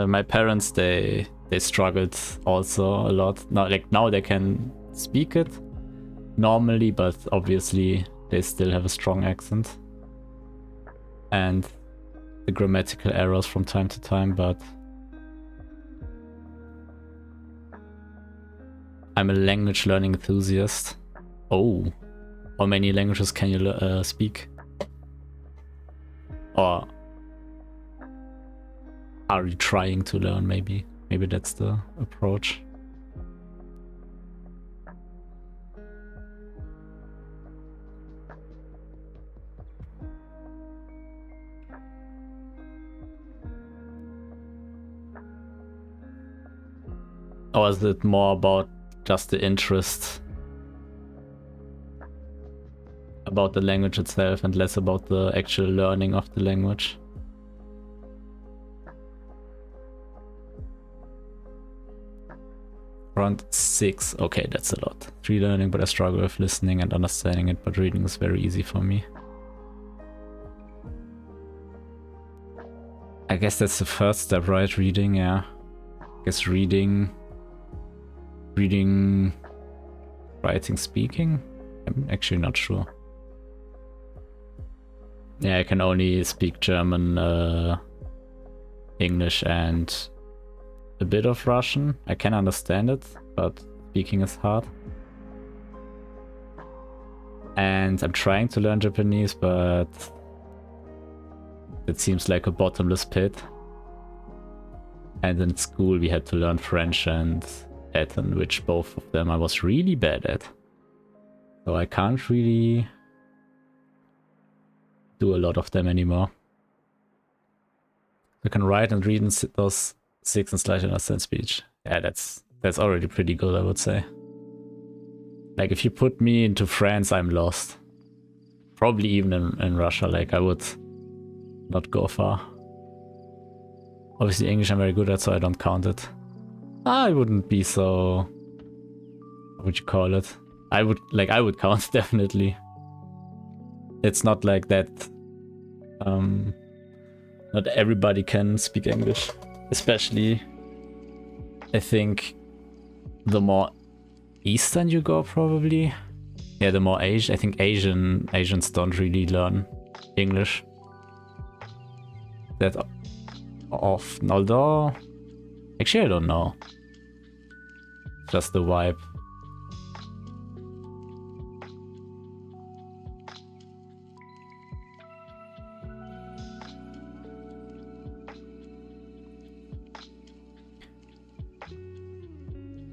My parents, they struggled also a lot. Now they can speak it normally, but obviously they still have a strong accent. And the grammatical errors from time to time, but I'm a language learning enthusiast. Oh, how many languages can you speak? Or are you trying to learn, maybe? Maybe that's the approach. Or is it more about just the interest about the language itself and less about the actual learning of the language? Around 6. Okay, that's a lot. 3 learning, but I struggle with listening and understanding it, but reading is very easy for me. I guess that's the first step, right? Reading, yeah. I guess reading, writing, speaking? I'm actually not sure. Yeah, I can only speak German, English, and a bit of Russian. I can understand it, but speaking is hard. And I'm trying to learn Japanese, but it seems like a bottomless pit. And in school we had to learn French and Latin, which both of them I was really bad at. So I can't really do a lot of them anymore. I can write and read in those 6 and slightly understand speech. Yeah, that's already pretty good, I would say. Like, if you put me into France, I'm lost. Probably even in Russia, like, I would not go far. Obviously English I'm very good at, so I don't count it. I wouldn't be so... what would you call it? I would count, definitely. It's not like that... not everybody can speak English. Especially, I think, the more Eastern you go, probably. Yeah, the more Asian. I think Asians don't really learn English that often. Although, actually, I don't know. Just the vibe.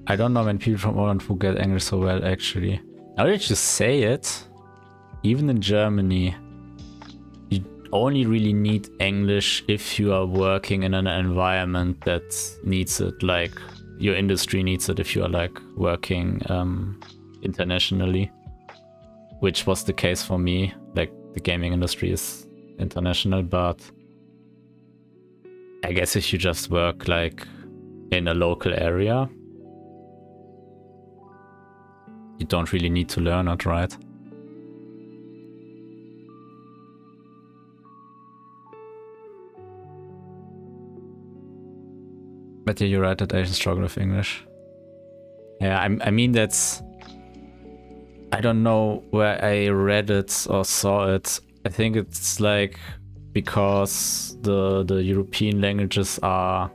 I don't know many people from Poland who get English so well, actually. Now that you say it, even in Germany, you only really need English if you are working in an environment that needs it, like your industry needs it if you are like working internationally, which was the case for me. Like, the gaming industry is international, but I guess if you just work like in a local area, you don't really need to learn it, right? But yeah, you're right that Asians struggle with English. Yeah, I mean, that's... I don't know where I read it or saw it. I think it's like because the European languages are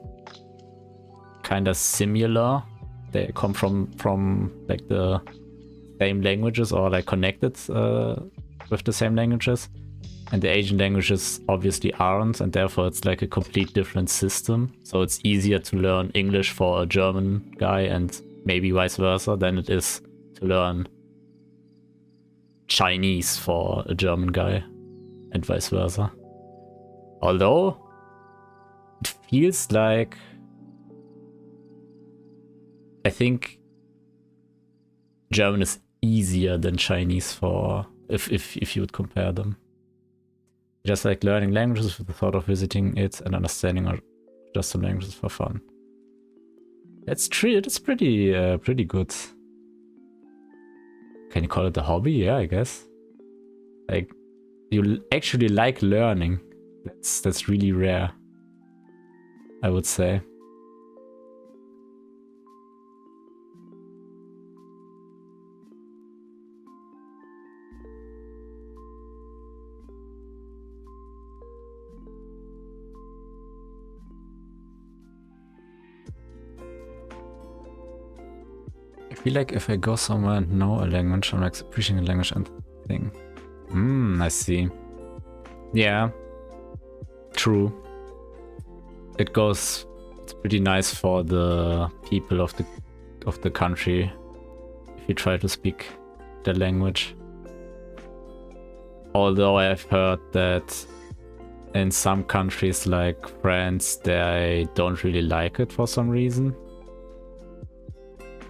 kind of similar. They come from like the same languages, or like connected with the same languages, and the Asian languages obviously aren't, and therefore it's like a complete different system. So it's easier to learn English for a German guy and maybe vice versa than it is to learn Chinese for a German guy. and vice versa. Although it feels like I think German is easier than Chinese for if you would compare them. Just like learning languages with the thought of visiting it and understanding or just some languages for fun. It's true. It's pretty good. Can you call it a hobby? Yeah, I guess. Like you actually like learning. That's really rare, I would say. I feel like if I go somewhere and know a language, I'm like appreciating the language and thing. I see. Yeah. True. It's pretty nice for the people of the country if you try to speak the language. Although I've heard that in some countries like France, they don't really like it for some reason.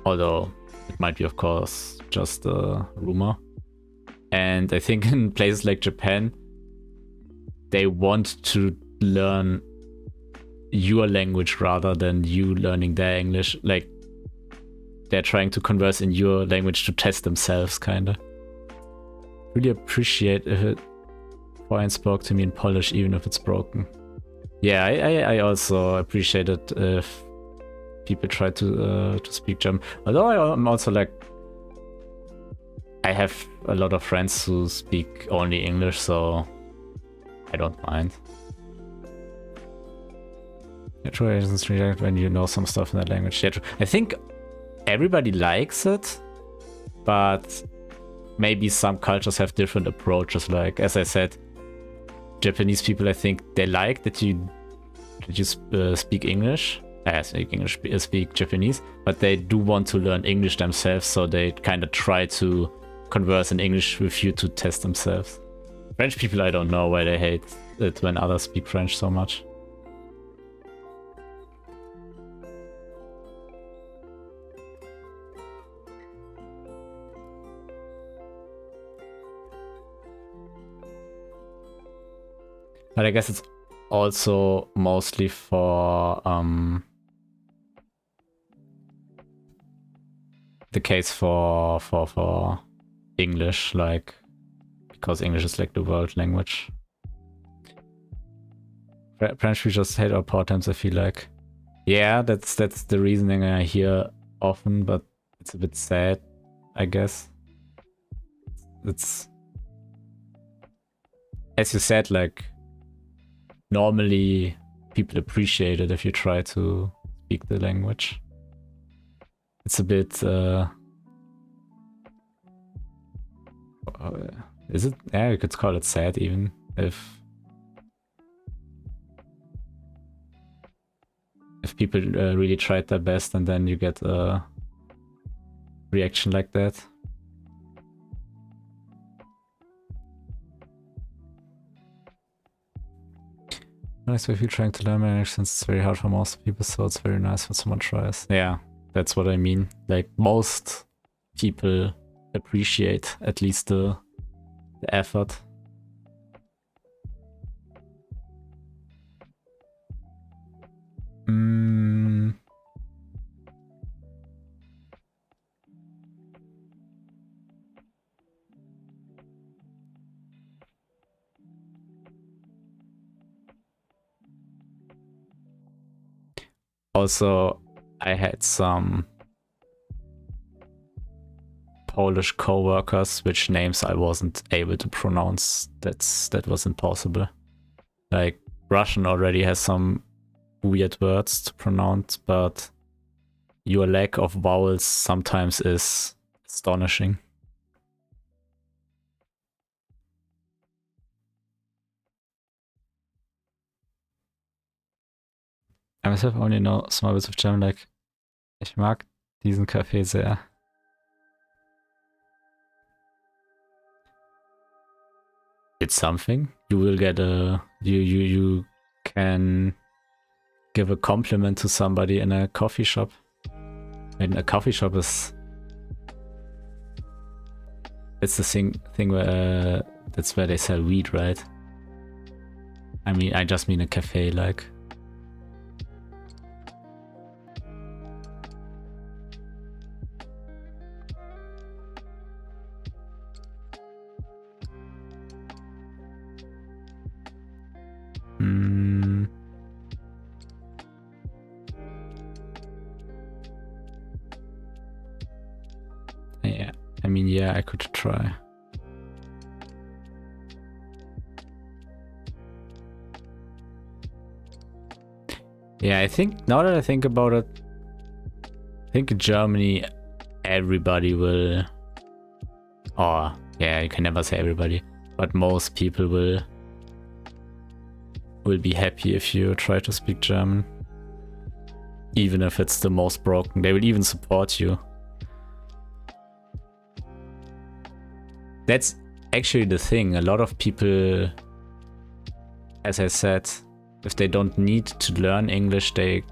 Although it might be, of course, just a rumor. And I think in places like Japan, they want to learn your language rather than you learning their English. Like, they're trying to converse in your language to test themselves, kinda. Really appreciate if it Brian spoke to me in Polish, even if it's broken. Yeah, I also appreciate it if people try to speak German. Although I'm also like, I have a lot of friends who speak only English, so I don't mind. Situations react when you know some stuff in that language. Yeah, I think everybody likes it, but maybe some cultures have different approaches. Like, as I said, Japanese people, I think they like that you speak English. Speak Japanese, but they do want to learn English themselves, so they kind of try to converse in English with you to test themselves. French people, I don't know why they hate it when others speak French so much. But I guess it's also mostly for the case for English, like, because English is like the world language. French we just hate our power times, I feel like. Yeah, that's the reasoning I hear often, but it's a bit sad, I guess. It's, as you said, like, normally people appreciate it if you try to speak the language. It's a bit is it? Yeah, you could call it sad even if people really tried their best and then you get a reaction like that. Nice if you're trying to learn Mandarin since it's very hard for most people, so it's very nice when someone tries. Yeah, that's what I mean. Like, most people appreciate at least the effort. Also, I had some Polish co-workers which names I wasn't able to pronounce. That was impossible. Like, Russian already has some weird words to pronounce, but your lack of vowels sometimes is astonishing. I myself only know small bits of German, like, ich mag diesen Kaffee sehr. . It's something. You will get you can give a compliment to somebody in a coffee shop. And a coffee shop is, it's the thing where that's where they sell weed, right? I mean, I just mean a cafe, like. Yeah, I mean, yeah, I could try. Yeah, I think, now that I think about it, I think in Germany, everybody will, or yeah, you can never say everybody, but most people will be happy if you try to speak German. Even if it's the most broken, they will even support you. That's actually the thing. A lot of people, as I said, if they don't need to learn English, they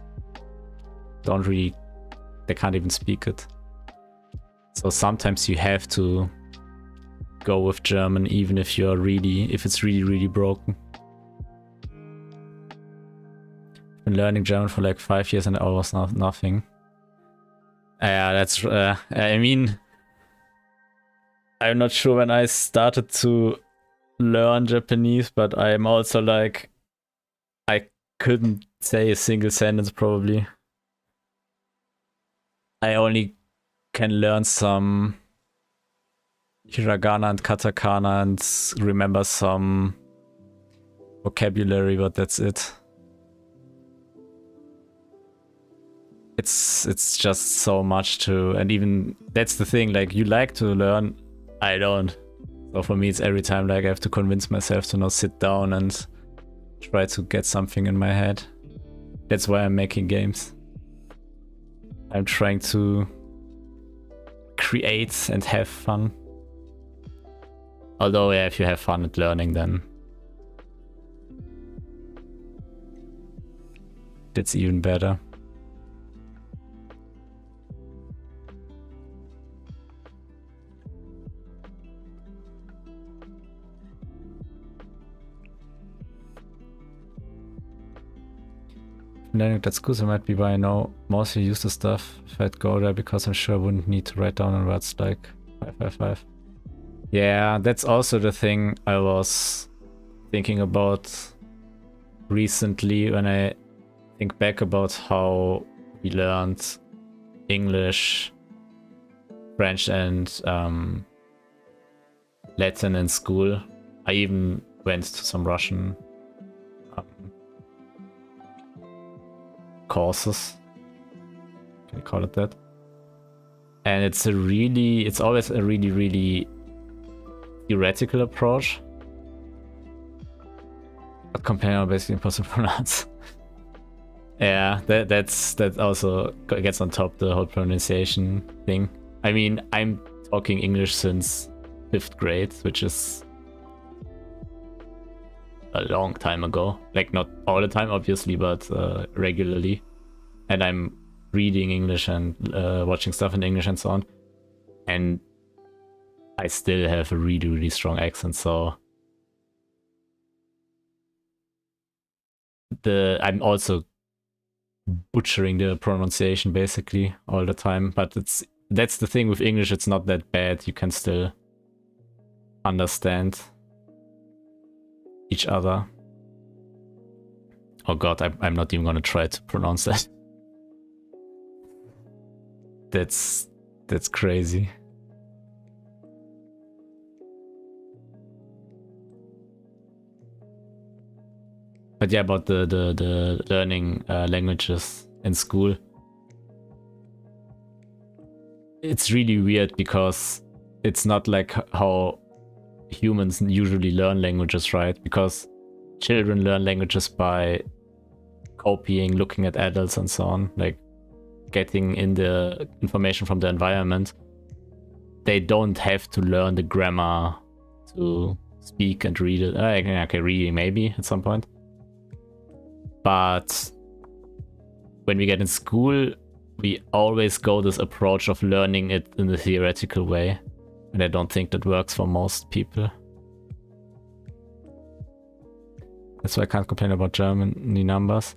can't even speak it. So sometimes you have to go with German, even if if it's really broken. I've been learning German for like 5 years and almost nothing. Yeah, that's, I mean, I'm not sure when I started to learn Japanese, but I'm also like, I couldn't say a single sentence probably. I only can learn some hiragana and katakana and remember some vocabulary, but that's it. It's just so much to, and even that's the thing, like, you like to learn, I don't. So for me, it's every time like I have to convince myself to now sit down and try to get something in my head. That's why I'm making games. I'm trying to create and have fun. Although, yeah, if you have fun at learning, then that's even better. Learning that school, so might be why I know mostly use the stuff if I'd go there, because I'm sure I wouldn't need to write down on words like 555. Yeah, that's also the thing I was thinking about recently when I think back about how we learned English, French, and Latin in school. I even went to some Russian courses, can you call it that? And it's always a really theoretical approach, but comparing basically impossible to pronounce. Yeah, that also gets on top the whole pronunciation thing. I mean, I'm talking English since 5th grade, which is a long time ago. Like, not all the time, obviously, but regularly. And I'm reading English and watching stuff in English and so on. And I still have a really strong accent, so I'm also butchering the pronunciation basically all the time. But that's the thing with English, it's not that bad. You can still understand each other. Oh god, I'm not even gonna try to pronounce that. That's crazy. But yeah, about the learning languages in school, it's really weird because it's not like how humans usually learn languages, right? Because children learn languages by copying, looking at adults and so on, like getting in the information from the environment. They don't have to learn the grammar to speak and read it. Okay, reading maybe at some point. But when we get in school, we always go this approach of learning it in a theoretical way. And I don't think that works for most people. That's why I can't complain about Germany numbers.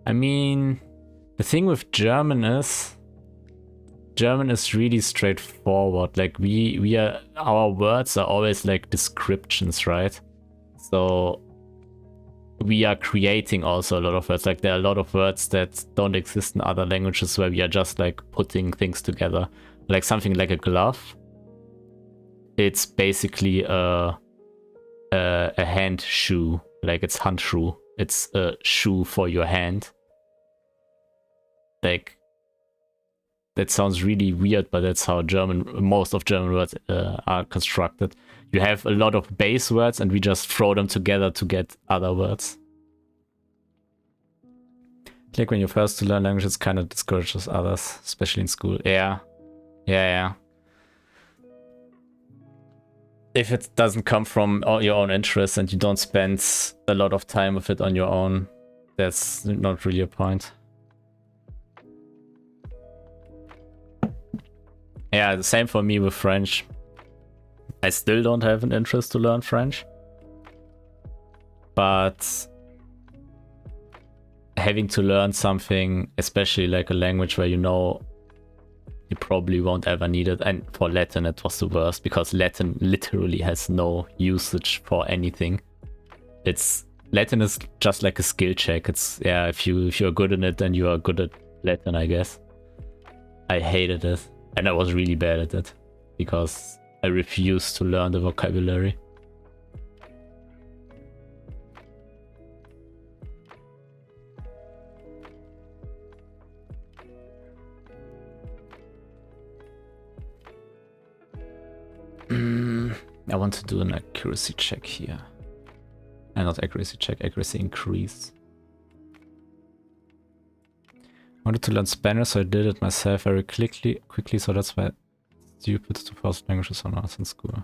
I mean, the thing with German is really straightforward. Like our words are always like descriptions, right? So we are creating also a lot of words. Like there are a lot of words that don't exist in other languages where we are just like putting things together. Like something like a glove. It's basically a hand shoe. Like it's Handschuh. It's a shoe for your hand. Like that sounds really weird, but that's how most of German words are constructed. You have a lot of base words and we just throw them together to get other words. Like when you first learn languages, it kind of discourages others, especially in school. Yeah. If it doesn't come from your own interests and you don't spend a lot of time with it on your own, that's not really a point. Yeah, the same for me with French. I still don't have an interest to learn French. But having to learn something, especially like a language where you know you probably won't ever need it. And for Latin, it was the worst because Latin literally has no usage for anything. Latin is just like a skill check. It's, yeah, if you're good in it, then you are good at Latin, I guess. I hated it. And I was really bad at it because I refused to learn the vocabulary. I want to do an accuracy check here. Not accuracy check, accuracy increase. I wanted to learn Spanish, so I did it myself very quickly, so that's why it's stupid to force languages on us in school.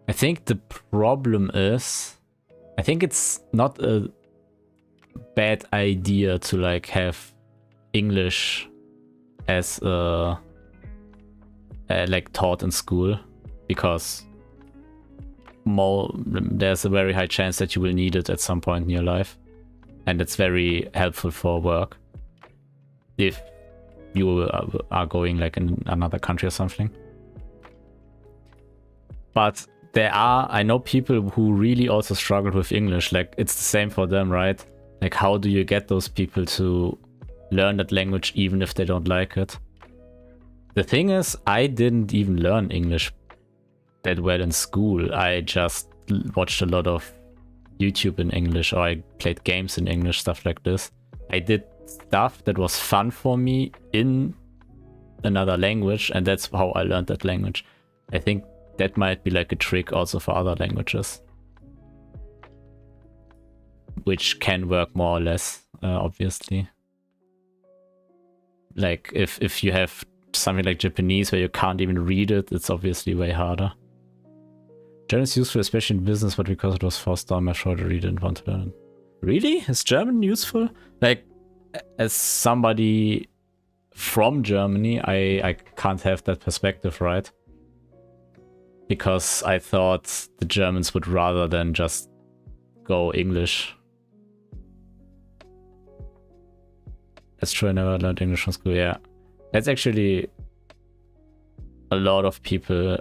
I think the problem is, I think it's not a bad idea to like have English as like taught in school, because there's a very high chance that you will need it at some point in your life, and it's very helpful for work if you are going like in another country or something. But I know people who really also struggled with English. Like it's the same for them, right? Like how do you get those people to learn that language even if they don't like it? The thing is, I didn't even learn English that well in school. I just watched a lot of YouTube in English, or I played games in English, stuff like this. I did stuff that was fun for me in another language, and that's how I learned that language. I think that might be like a trick also for other languages, which can work more or less, obviously. Like if you have something like Japanese where you can't even read it, it's obviously way harder. German is useful, especially in business, but because it was forced down my throat, I really didn't want to learn it. Really? Is German useful? Like, as somebody from Germany, I can't have that perspective, right? Because I thought the Germans would rather than just go English. That's true, I never learned English from school, yeah. That's actually a lot of people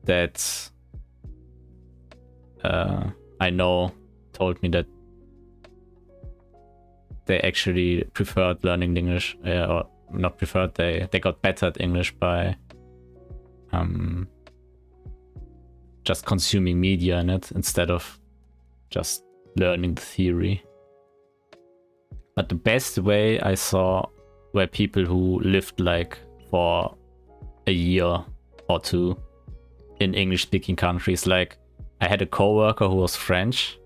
that I know told me that they actually preferred learning English, or not preferred, they got better at English by just consuming media in it instead of just learning the theory. But the best way I saw were people who lived like for a year or two in English speaking countries. Like I had a coworker who was French,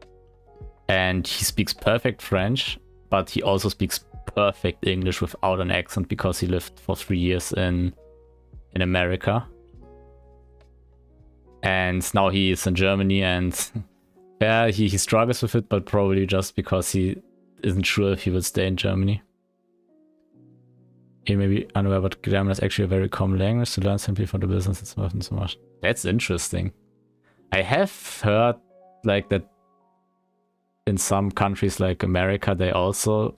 and he speaks perfect French, but he also speaks perfect English without an accent because he lived for 3 years in America. And now he is in Germany, and yeah, he struggles with it, but probably just because he isn't sure if he will stay in Germany. He may be unaware, but German is actually a very common language to learn simply for the business itself and so much. That's interesting. I have heard like that in some countries like America, they also,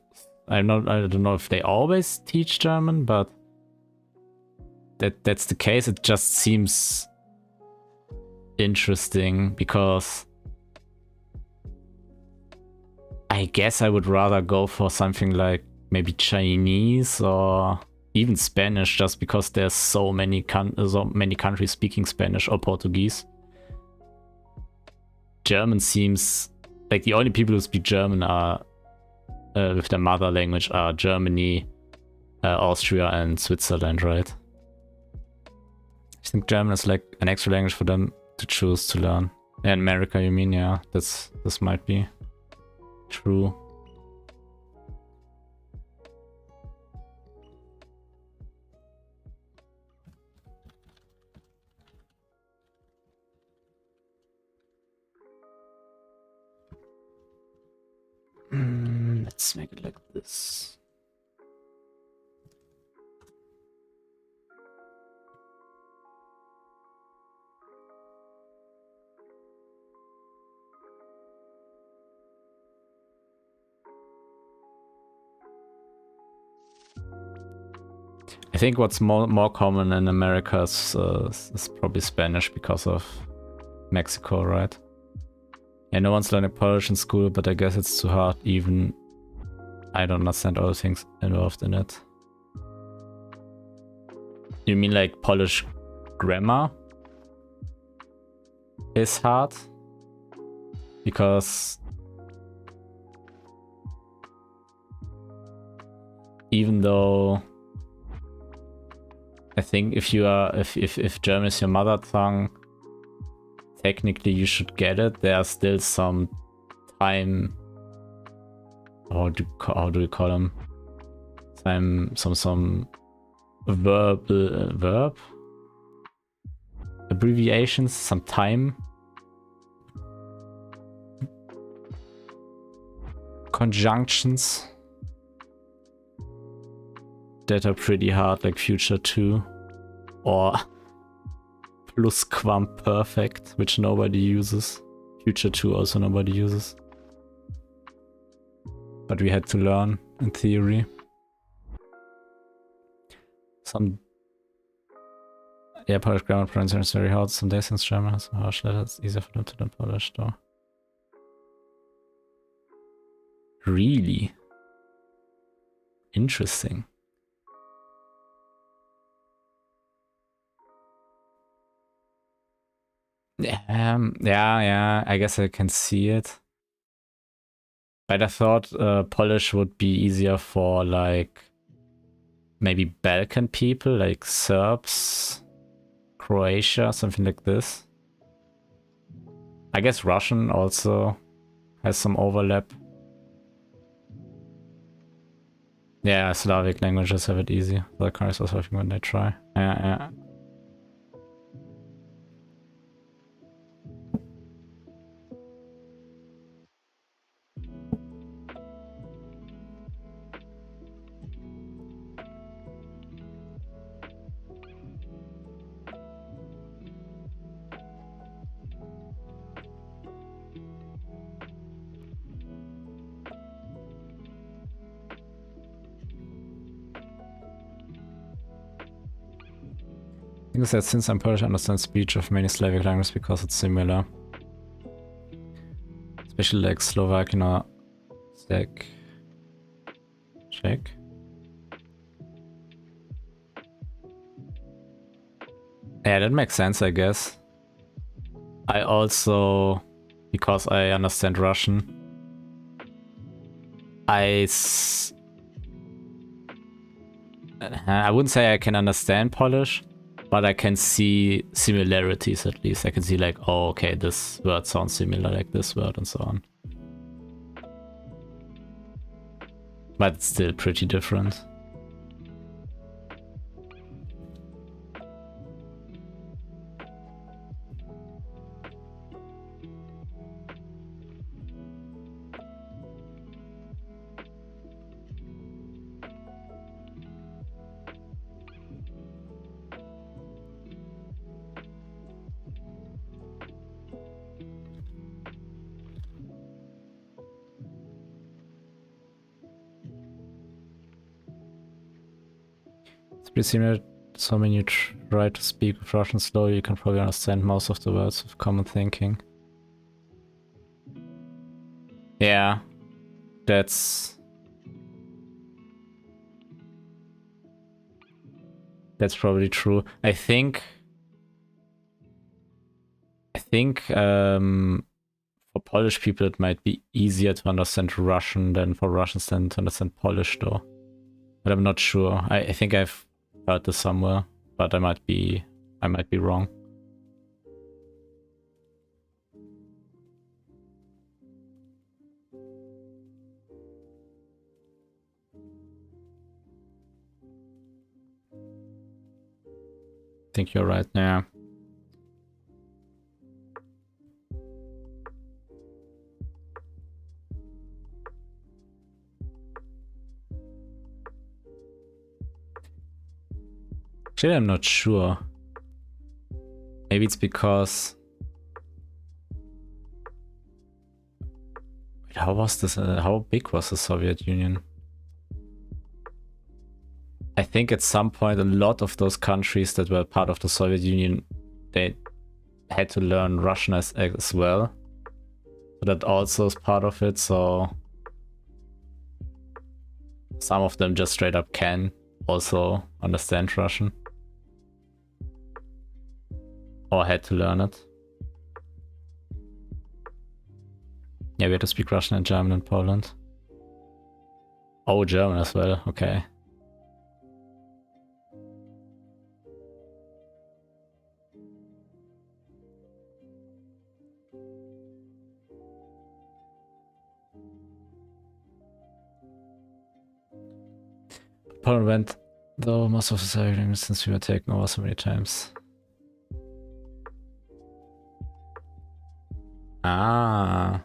I don't know if they always teach German, but that's the case. It just seems interesting because I guess I would rather go for something like maybe Chinese or even Spanish, just because there's so many countries speaking Spanish or Portuguese. German seems like the only people who speak German are with their mother language are Germany, Austria, and Switzerland, right? I think German is like an extra language for them to choose to learn. In America, you mean? Yeah, this might be true. Let's make it like this. I think what's more common in America is probably Spanish because of Mexico, right? Yeah, no one's learning Polish in school, but I guess it's too hard. Even I don't understand all the things involved in it. You mean like Polish grammar is hard? Because even though I think if German is your mother tongue, technically you should get it. There's still some time. How do you call them? Some verb abbreviations, some time conjunctions that are pretty hard, like future 2 or plusquamperfect, which nobody uses. Future 2 also nobody uses, but we had to learn in theory. Polish grammar pronunciation is very hard. Some days since German has some harsh letters, easier for them to learn Polish though. Really? Interesting. Yeah, I guess I can see it. But I thought Polish would be easier for like maybe Balkan people, like Serbs, Croatia, something like this. I guess Russian also has some overlap. Yeah, Slavic languages have it easy. The countries also having when they try. Yeah. I think that since I'm Polish, I understand speech of many Slavic languages because it's similar. Especially like Slovakian or Czech. Yeah, that makes sense, I guess. I also, because I understand Russian, I wouldn't say I can understand Polish, But I can see similarities at least. I can see like, oh, okay, this word sounds similar like this word and so on. But it's still pretty different. It's pretty similar. So when you try to speak with Russian slowly, you can probably understand most of the words with common thinking. Yeah, that's probably true. I think for Polish people it might be easier to understand Russian than for Russians than to understand Polish though. But I'm not sure. I think I've heard this somewhere, but I might be wrong. I think you're right, yeah. Actually, I'm not sure. Maybe it's because... Wait, how was this? How big was the Soviet Union? I think at some point a lot of those countries that were part of the Soviet Union, they had to learn Russian as well. So that also is part of it, so... Some of them just straight up can also understand Russian. Or had to learn it. Yeah, we had to speak Russian and German in Poland. Oh, German as well, okay. Poland went, though most of the Soviet since we were taken over so many times. Ah.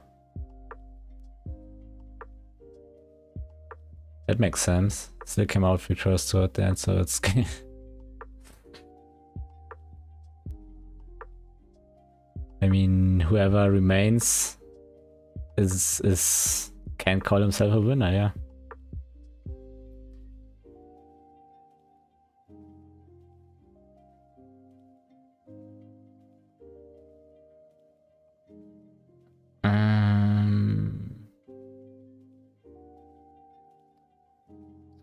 That makes sense. Still came out victorious toward the end, so it's... I mean, whoever remains can call himself a winner, yeah.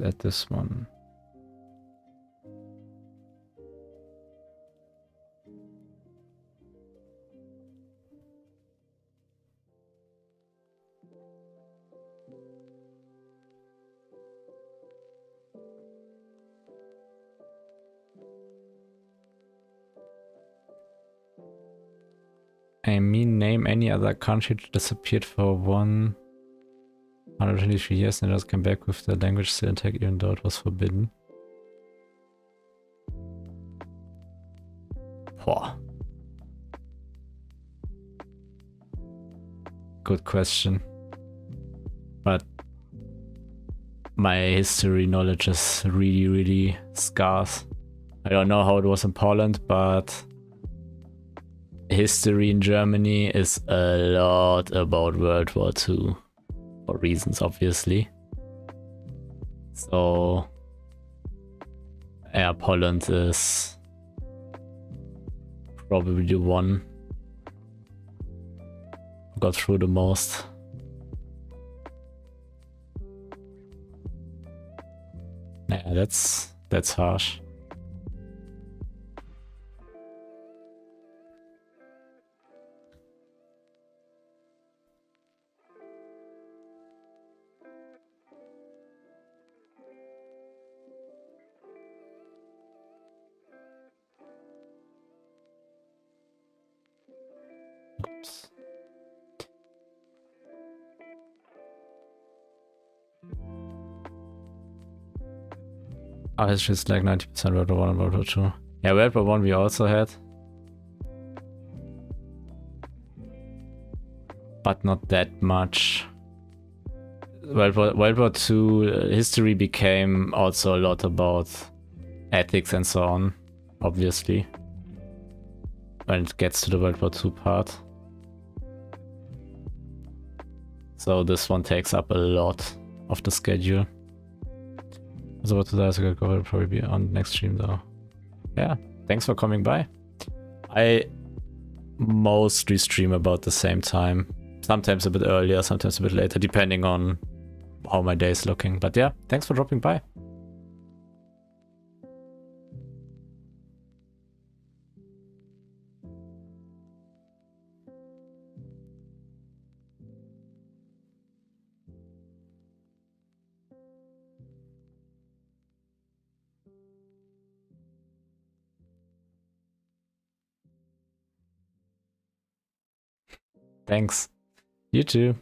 At this one. I mean, name any other country that disappeared for 123 years and just came back with the language still intact even though it was forbidden. Whoa. Good question. But my history knowledge is really, really scarce. I don't know how it was in Poland, but history in Germany is a lot about World War II. For reasons, obviously. So, yeah, Poland is probably the one who got through the most. Yeah, that's harsh. Oh, it's just like 90% World War 1 and World War 2. Yeah, World War 1 we also had. But not that much. World War 2 history became also a lot about ethics and so on, obviously, when it gets to the World War 2 part. So this one takes up a lot of the schedule. I was about to die, so will probably be on next stream though. Yeah, thanks for coming by. I mostly stream about the same time. Sometimes a bit earlier, sometimes a bit later, depending on how my day is looking. But yeah, thanks for dropping by. Thanks. You too.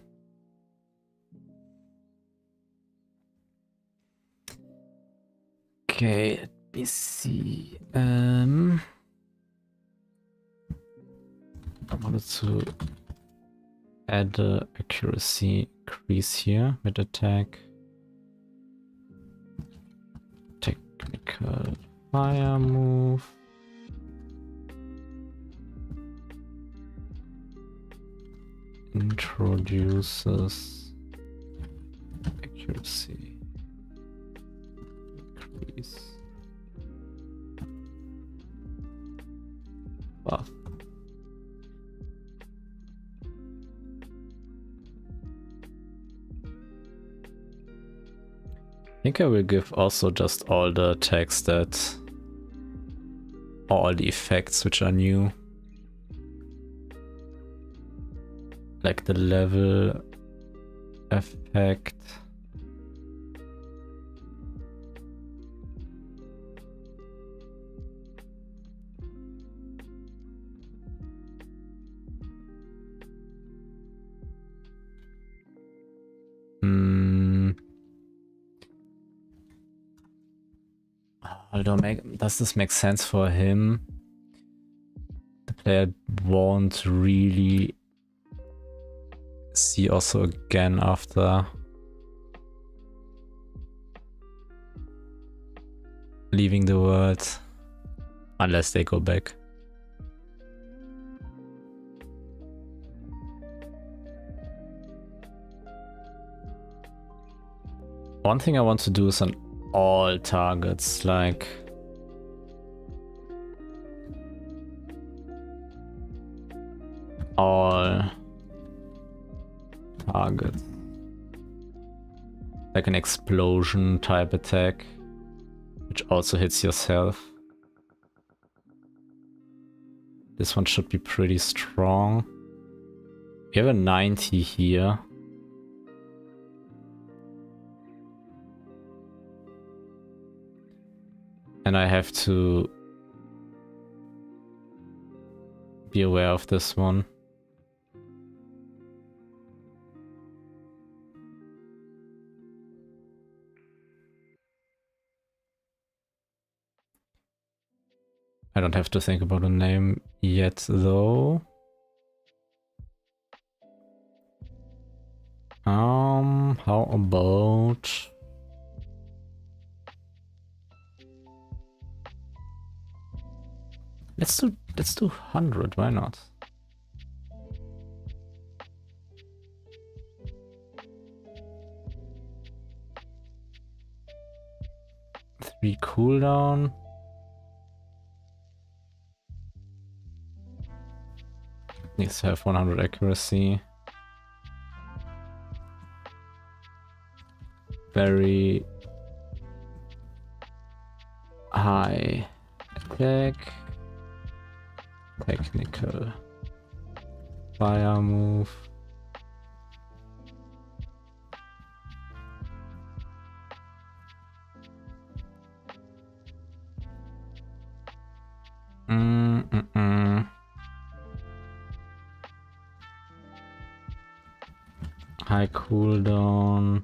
Okay, let me see. I wanted to add the accuracy increase here with attack. Technical fire move. Introduces accuracy increase buff. I think I will give also just all the attacks that, all the effects which are new. Like the level effect. Does this make sense for him? The player won't really see also again after leaving the world, unless they go back. One thing I want to do is on all targets, like all targets, like an explosion type attack, which also hits yourself. This one should be pretty strong. We have a 90 here. And I have to be aware of this one. I don't have to think about a name yet though. How about let's do 100, why not? Three cooldown. Needs to have 100 accuracy. Very high attack. Technical fire move. High cooldown.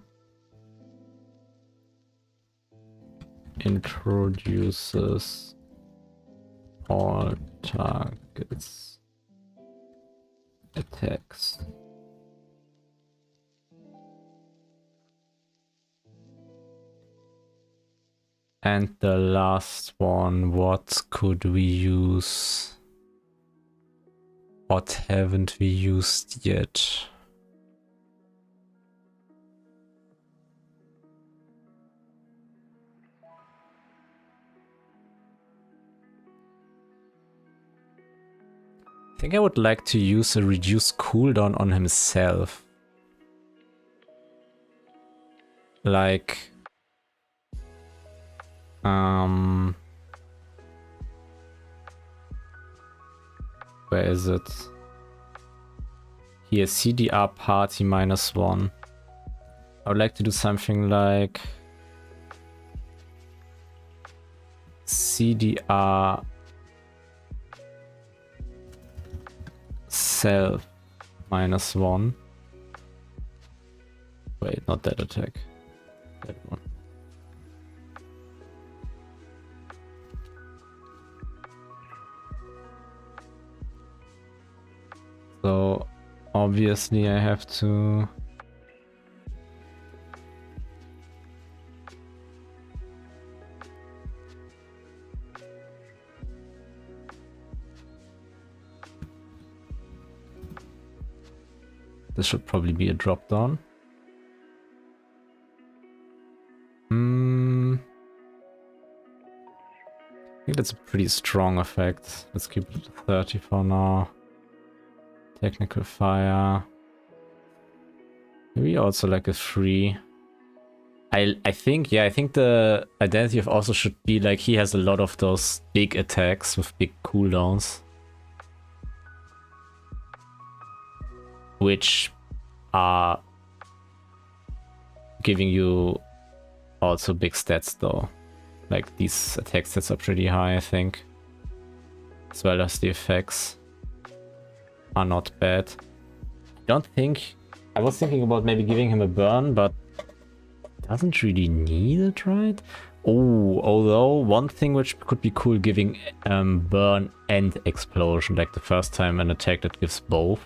introduces all targets attacks. And the last one, what could we use? What haven't we used yet? I think I would like to use a reduced cooldown on himself. Like... where is it? Here, CDR party -1. I would like to do something like... CDR... self -1. Wait, not that attack. That one. So obviously I have to... This should probably be a drop down. I think that's a pretty strong effect. Let's keep it to 30 for now. Technical fire. Maybe also like a 3. I think, yeah, I think the identity of also should be like he has a lot of those big attacks with big cooldowns. Which are giving you also big stats though. Like these attack stats are pretty high, I think. As well as the effects are not bad. Don't think... I was thinking about maybe giving him a burn, but doesn't really need it, right? Oh, although one thing which could be cool, giving burn and explosion, like the first time an attack that gives both.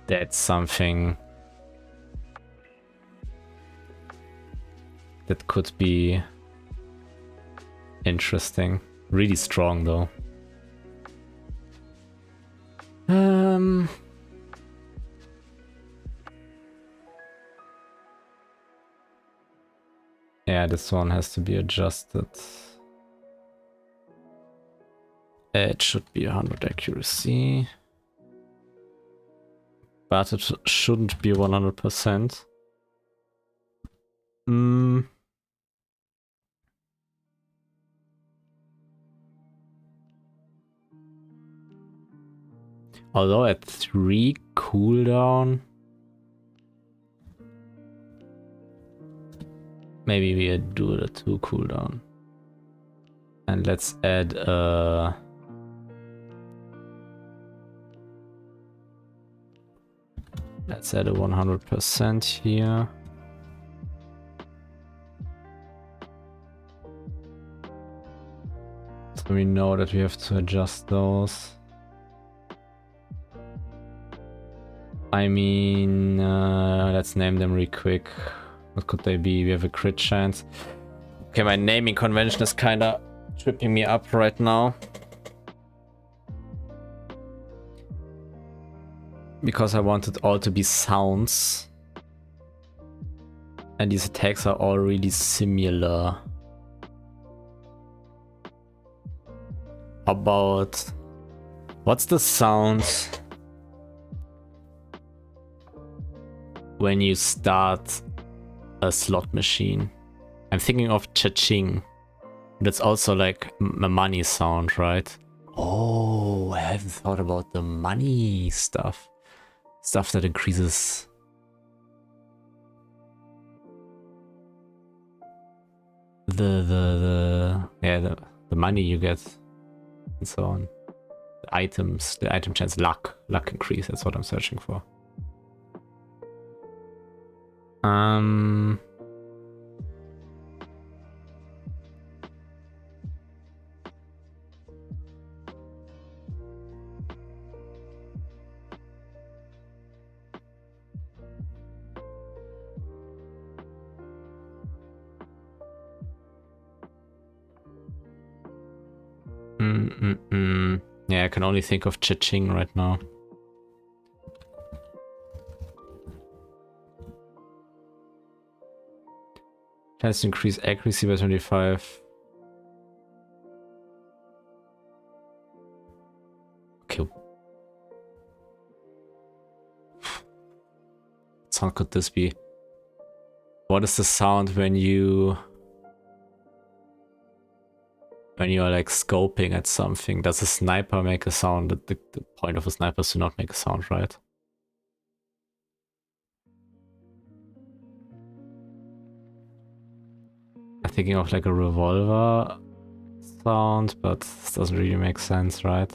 That's something that could be interesting. Really strong though. Yeah, this one has to be adjusted. It should be 100 accuracy. But it shouldn't be 100%. Although at 3 cooldown, maybe we do the 2 cooldown. And let's add a... Let's add a 100% here. So we know that we have to adjust those. I mean, let's name them real quick. What could they be? We have a crit chance. Okay, my naming convention is kinda tripping me up right now. Because I want it all to be sounds. And these attacks are all really similar. About... What's the sound when you start a slot machine? I'm thinking of cha-ching. That's also like a money sound, right? Oh, I haven't thought about the money stuff. Stuff that increases... the money you get and so on. The items, the item chance, luck increase, that's what I'm searching for. Yeah, I can only think of Cha-Ching right now. Let's increase accuracy by 25. Okay. What sound could this be? What is the sound when you are like scoping at something? Does a sniper make a sound? The point of a sniper is to not make a sound, right? I'm thinking of like a revolver sound, but this doesn't really make sense, right?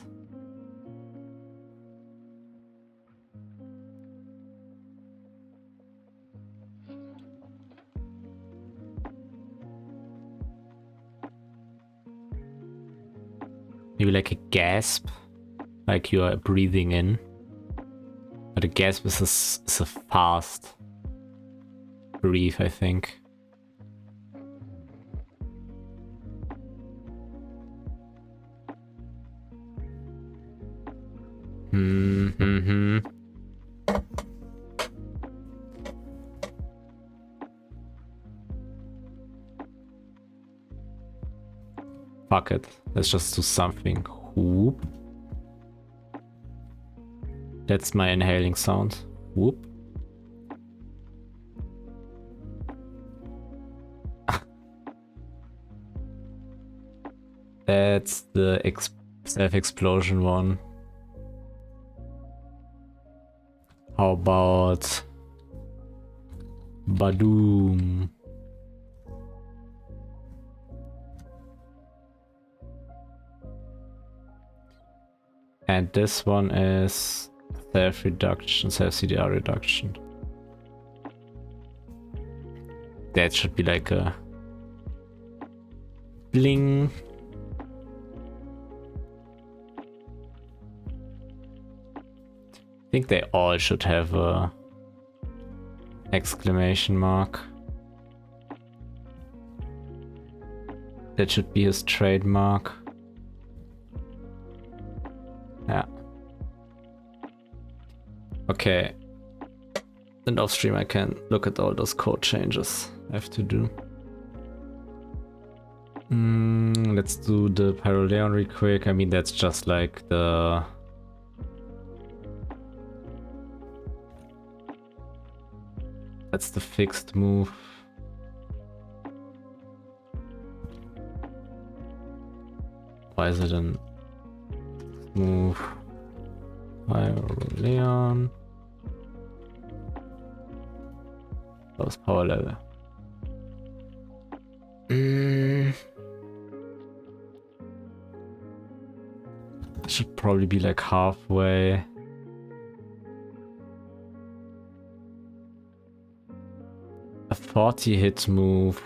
Maybe like a gasp, like you are breathing in. But a gasp is a fast breathe, I think. Fuck it. Let's just do something. Whoop. That's my inhaling sound. Whoop. That's the self-explosion one. How about Badoom? And this one is self-reduction, self-CDR reduction. That should be like a bling. I think they all should have a exclamation mark. That should be his trademark. Yeah. Okay. And off stream I can look at all those code changes I have to do. Let's do the Pyroleon real quick. I mean, that's just like the... That's the fixed move. Why is it an move? Pyroleon. That was power level. Should probably be like halfway. A 40 hit move.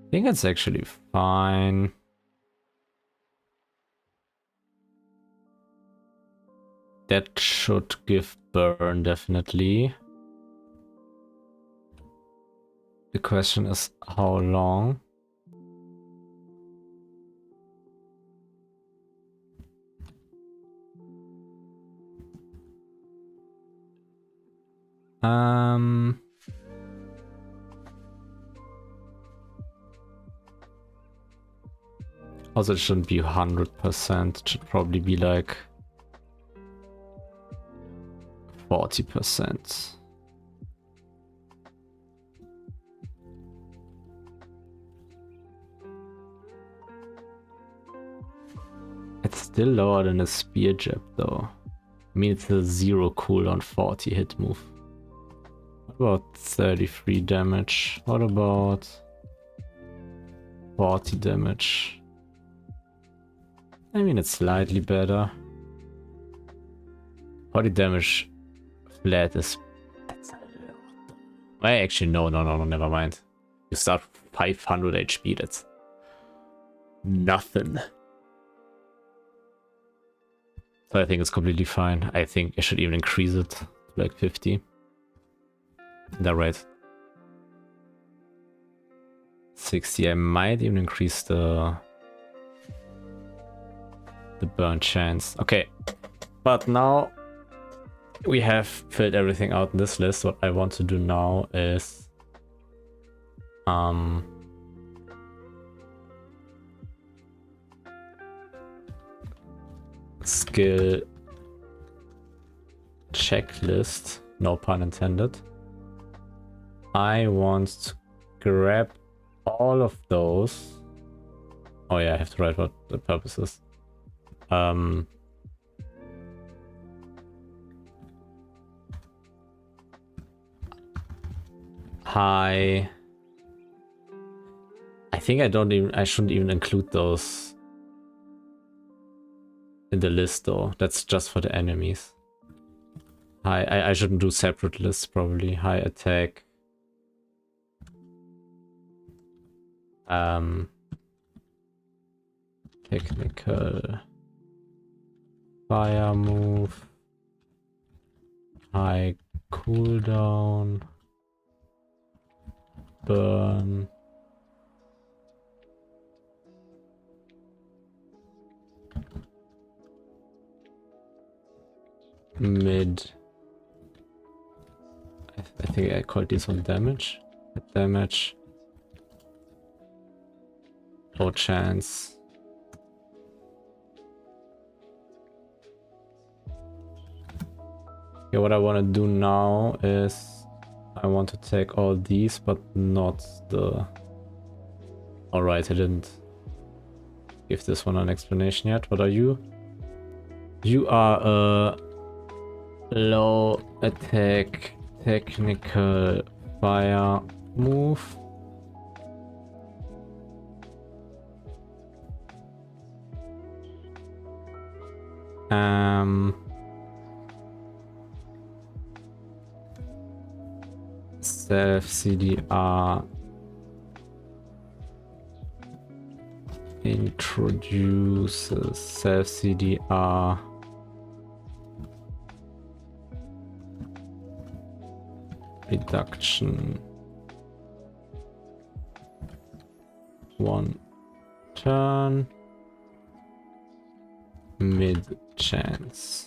I think it's actually fine. That should give burn, definitely. The question is how long? Also, it shouldn't be 100%. It should probably be like 40%. It's still lower than a spear jab though. I mean, it's a 0 cooldown 40 hit move. What about 33 damage? What about 40 damage? I mean, it's slightly better. 40 damage flat is... That's a lot. I actually, no, never mind. You start 500 HP, that's nothing. So I think it's completely fine. I think I should even increase it to like 50. Is that right? 60. I might even increase the the burn chance. Okay, but now we have filled everything out in this list. What I want to do now is skill checklist, no pun intended. I want to grab all of those. Oh yeah, I have to write what the purpose is. High. I think I shouldn't even include those in the list though. That's just for the enemies. I shouldn't do separate lists probably. High attack. Technical. Fire move. High cooldown. Burn. Mid. I think I called this one damage. Damage. Low chance. Okay, what I want to do now is I want to take all these, but not the... Alright, I didn't give this one an explanation yet. What are you? You are a low attack technical fire move. Self CDR introduces self CDR reduction 1 turn mid chance.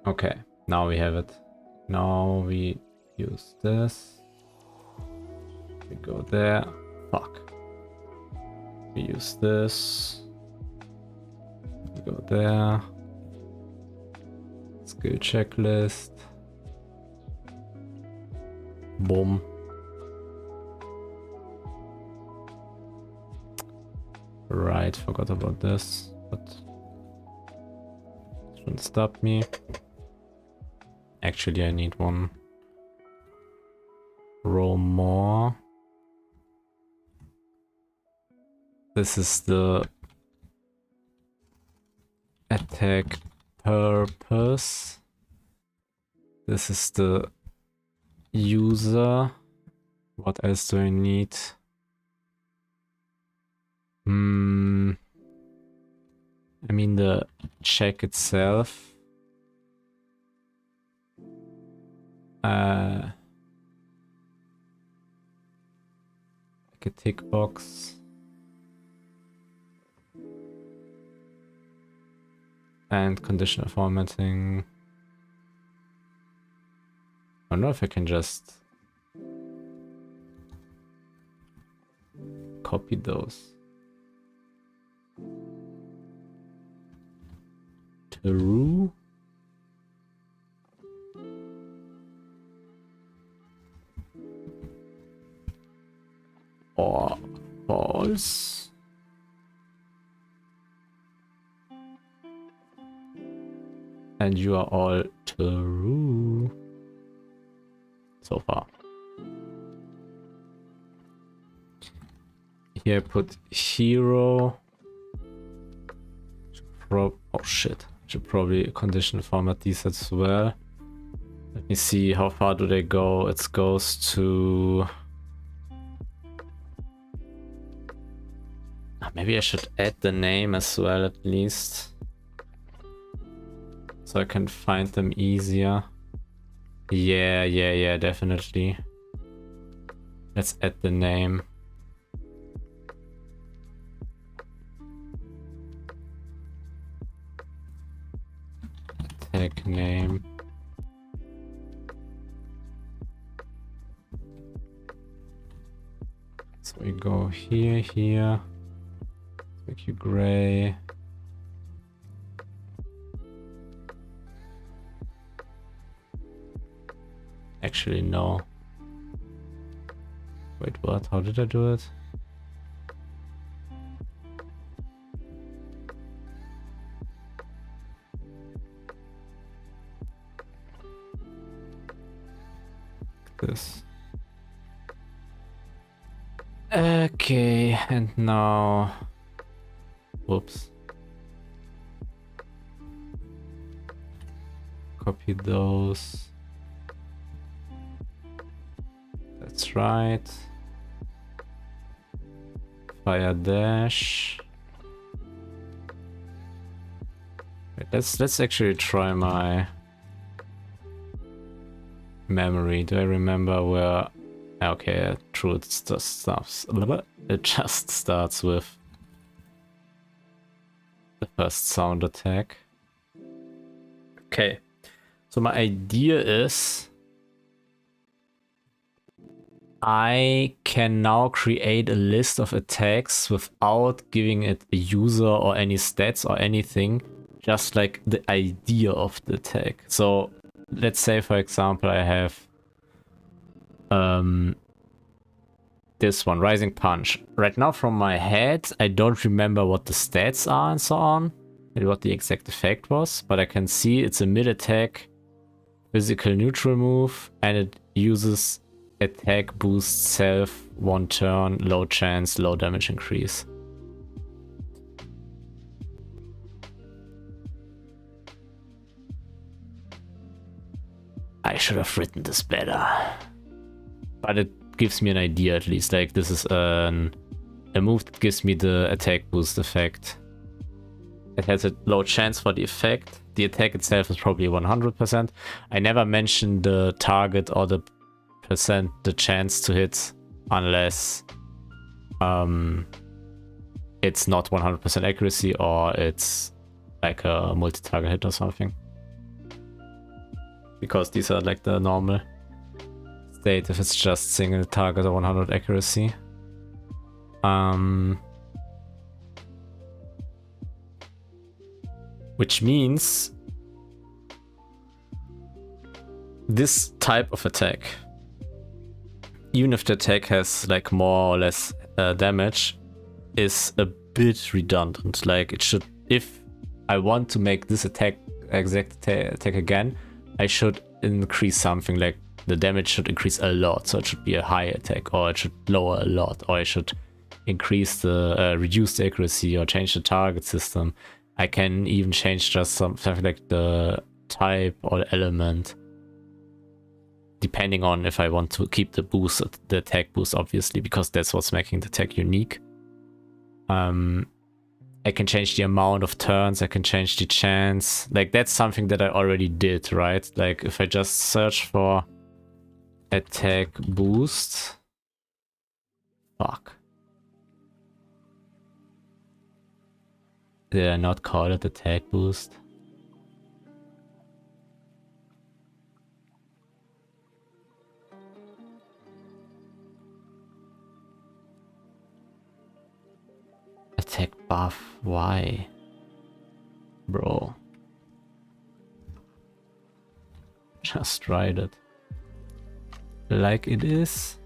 Okay, now we have it. Now we use this. We go there. Fuck. We use this. We go there. Skill checklist. Boom. Right, forgot about this, but shouldn't stop me. Actually, I need one row more. This is the attack purpose. This is the user. What else do I need? I mean the check itself. Like a tick box. And conditional formatting. I don't know if I can just copy those. True. Or false. And you are all true so far. Here put hero. Oh shit. Should probably condition format these as well. Let me see how far do they go. It goes to... Maybe I should add the name as well at least. so I can find them easier. Yeah, definitely. Let's add the name. Attack name. So we go here. Make you gray. Actually, no. Wait, what? How did I do it? This. Okay, and now... Whoops. Copy those. That's right. Fire dash. Wait, let's actually try my memory. Do I remember where? Okay, true. It just starts. It just starts with the first sound attack. Okay, so my idea is I can now create a list of attacks without giving it a user or any stats or anything, just like the idea of the attack. So let's say, for example, I have this one, Rising Punch. Right now from my head, I don't remember what the stats are and so on, and what the exact effect was, but I can see it's a mid-attack, physical neutral move, and it uses attack boost self 1 turn, low chance, low damage increase. I should have written this better, but it gives me an idea at least. Like, this is a move that gives me the attack boost effect. It has a low chance for the effect. The attack itself is probably 100%. I never mentioned the target or the chance to hit unless it's not 100% accuracy or it's like a multi-target hit or something. Because these are like the normal state if it's just single target or 100 accuracy. Which means this type of attack, even if the attack has like more or less damage, is a bit redundant. Like, it should, if I want to make this exact attack again, I should increase something, like the damage should increase a lot, so it should be a high attack, or it should lower a lot, or I should increase the reduce the accuracy or change the target system. I can even change just something like the type or the element, depending on if I want to keep the boost, the attack boost, obviously, because that's what's making the attack unique. I can change the amount of turns, I can change the chance. Like, that's something that I already did, right? Like, if I just search for attack boost. Fuck. Did I not call it attack boost? Attack buff, why? Bro. Just write it like it is.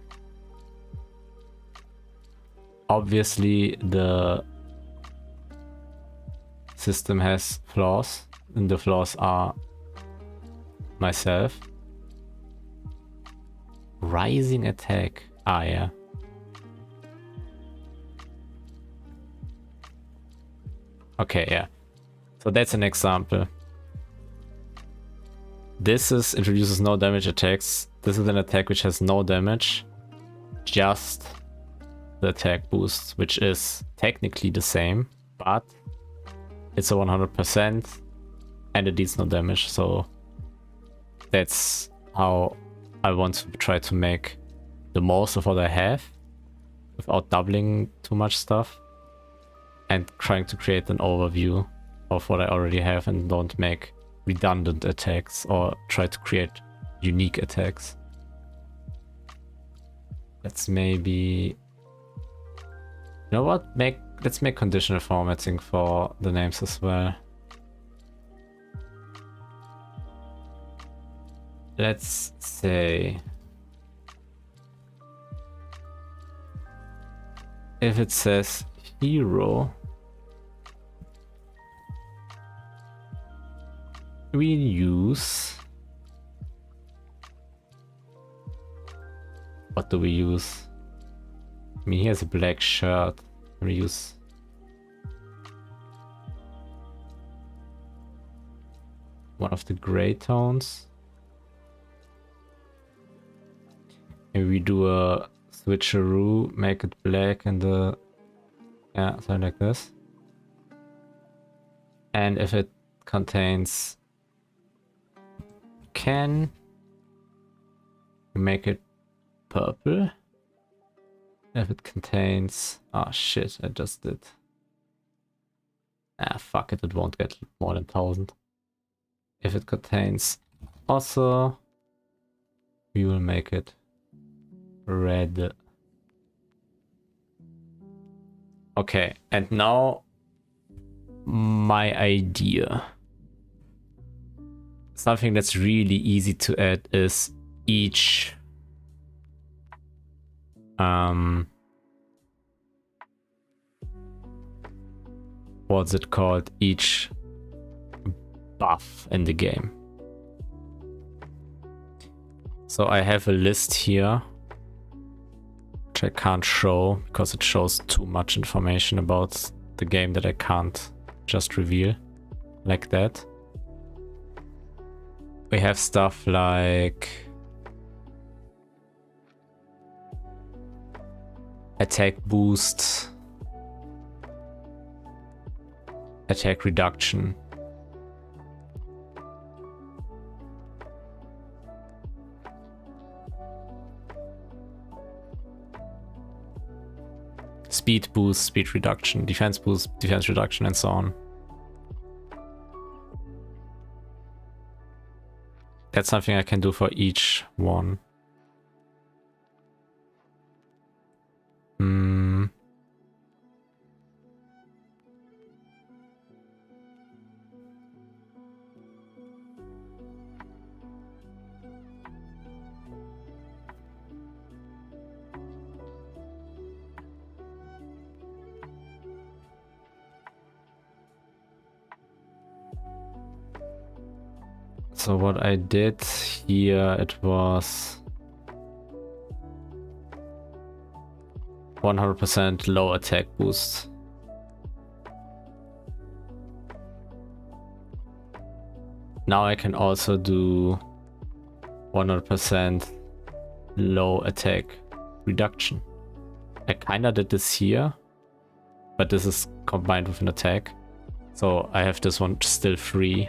Obviously the system has flaws, and the flaws are myself. Rising attack. Ah, yeah. Okay, yeah. So that's an example. This introduces no damage attacks. This is an attack which has no damage, just the attack boost, which is technically the same, but it's a 100%. and it deals no damage, so that's how I want to try to make the most of what I have without doubling too much stuff, and trying to create an overview of what I already have and don't make redundant attacks or try to create unique attacks. Let's maybe, you know what, let's make conditional formatting for the names as well. Let's say if it says hero, we use, what do we use? I mean, he has a black shirt. We use one of the gray tones. Maybe we do a switcheroo, make it black and the, yeah, something like this. And if it contains can, we make it purple. If it contains, oh shit, I just did. Ah, fuck it, it won't get more than 1000. If it contains also, we will make it red. Okay, and now my idea. Something that's really easy to add is each what's it called? Each buff in the game. So I have a list here, which I can't show because it shows too much information about the game that I can't just reveal like that. We have stuff like attack boost, attack reduction, speed boost, speed reduction, defense boost, defense reduction, and so on. That's something I can do for each one. So what I did here, it was 100% low attack boost. Now I can also do 100% low attack reduction. I kinda did this here, but this is combined with an attack. So I have this one still free.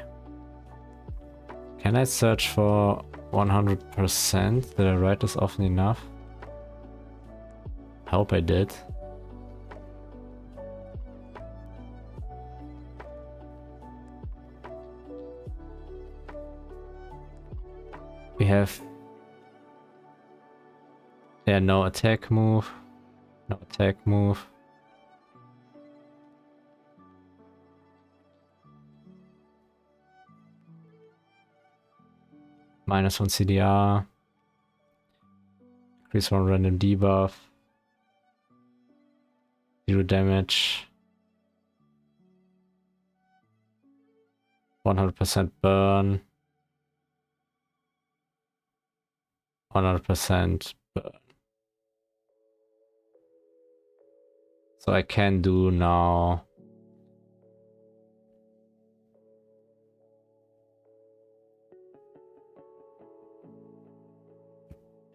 Can I search for 100%? Did I write this often enough? I hope I did. We have, yeah, no attack move, no attack move. -1 CDR, increase one random debuff, 0 damage, 100% burn, 100% burn. So I can do now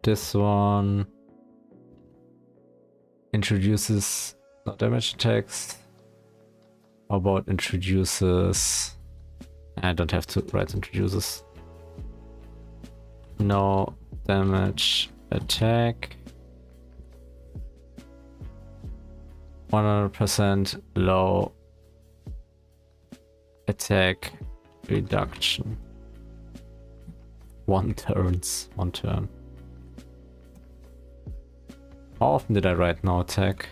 this one introduces no damage attacks. How about introduces I don't have to write introduces. No damage attack. 100% low attack reduction. 1 turn. How often did I write no attack?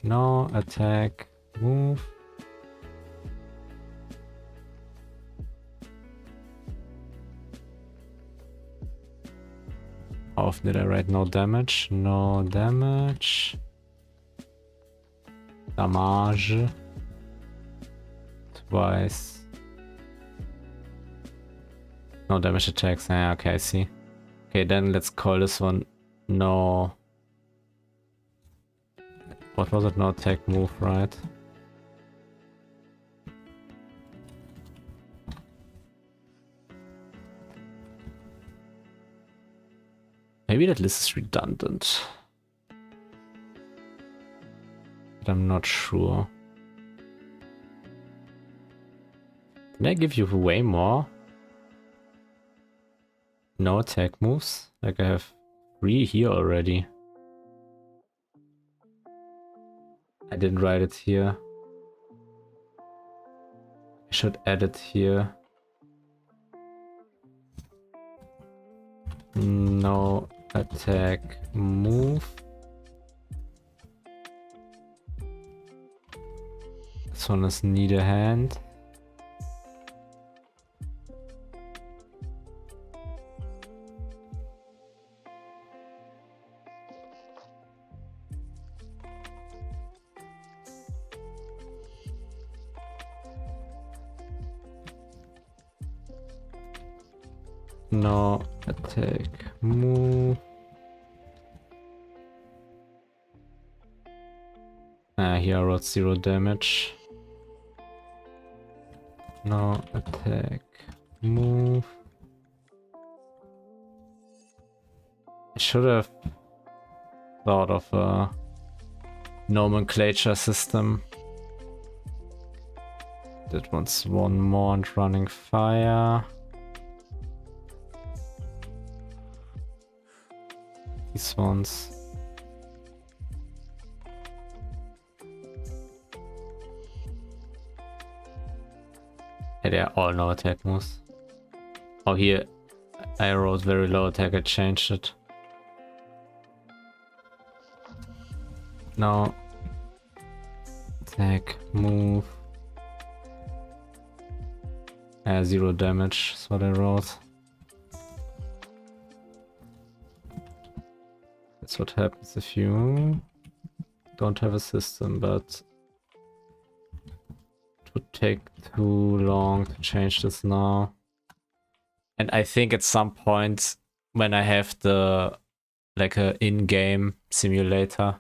No attack, move. How often did I write no damage? No damage. Damage. Twice. No damage attacks. Yeah, okay, I see. Okay, then let's call this one no. What was it? No attack, move, right? Maybe that list is redundant. But I'm not sure. Did I give you way more? No attack moves? Like I have 3 here already. I didn't write it here. I should add it here. No attack move. This one is need a hand. No attack move. Here I wrote 0 damage. No attack move. I should have thought of a nomenclature system. That wants 1 more and running fire. These ones. Yeah, they are all no attack moves. Oh, here I wrote very low attack, I changed it. No attack move. 0 damage is what I wrote. That's what happens if you don't have a system, but it would take too long to change this now. And I think at some point when I have the like a in-game simulator,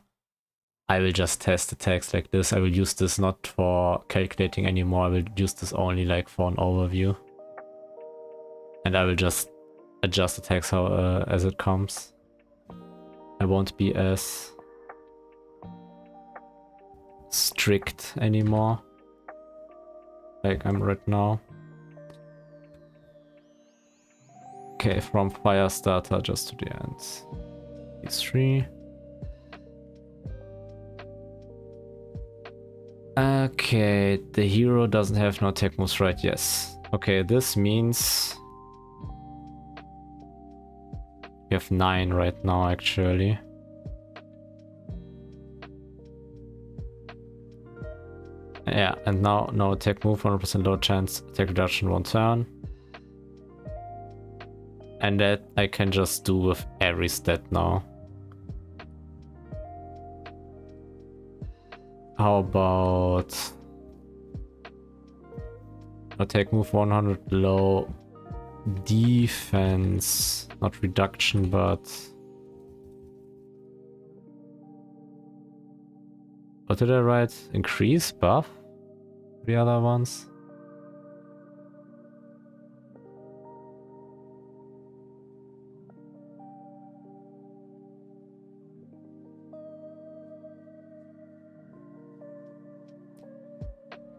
I will just test attacks like this. I will use this not for calculating anymore. I will use this only like for an overview. And I will just adjust attacks how as it comes. I won't be as strict anymore, like I'm right now. Okay, from fire starter just to the end. These 3. Okay, the hero doesn't have no attack moves, right? Yes. Okay, this means we have 9 right now, actually. Yeah, and now no attack move, 100% low chance, attack reduction 1 turn. And that I can just do with every stat now. How about attack move 100 low defense, not reduction, but what did I write? Increase buff? The other ones?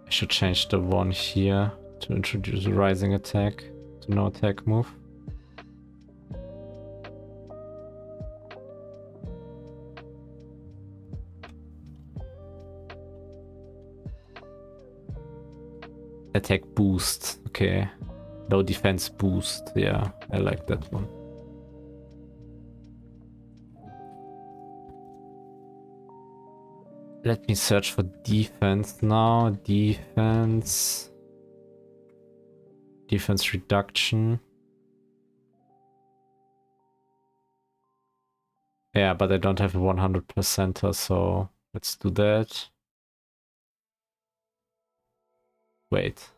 I should change the one here to introduce a rising attack to no attack move. Attack boost, okay. Low defense boost, yeah, I like that one. Let me search for defense now. Defense reduction. Yeah, but I don't have a 100%er, so let's do that. Wait.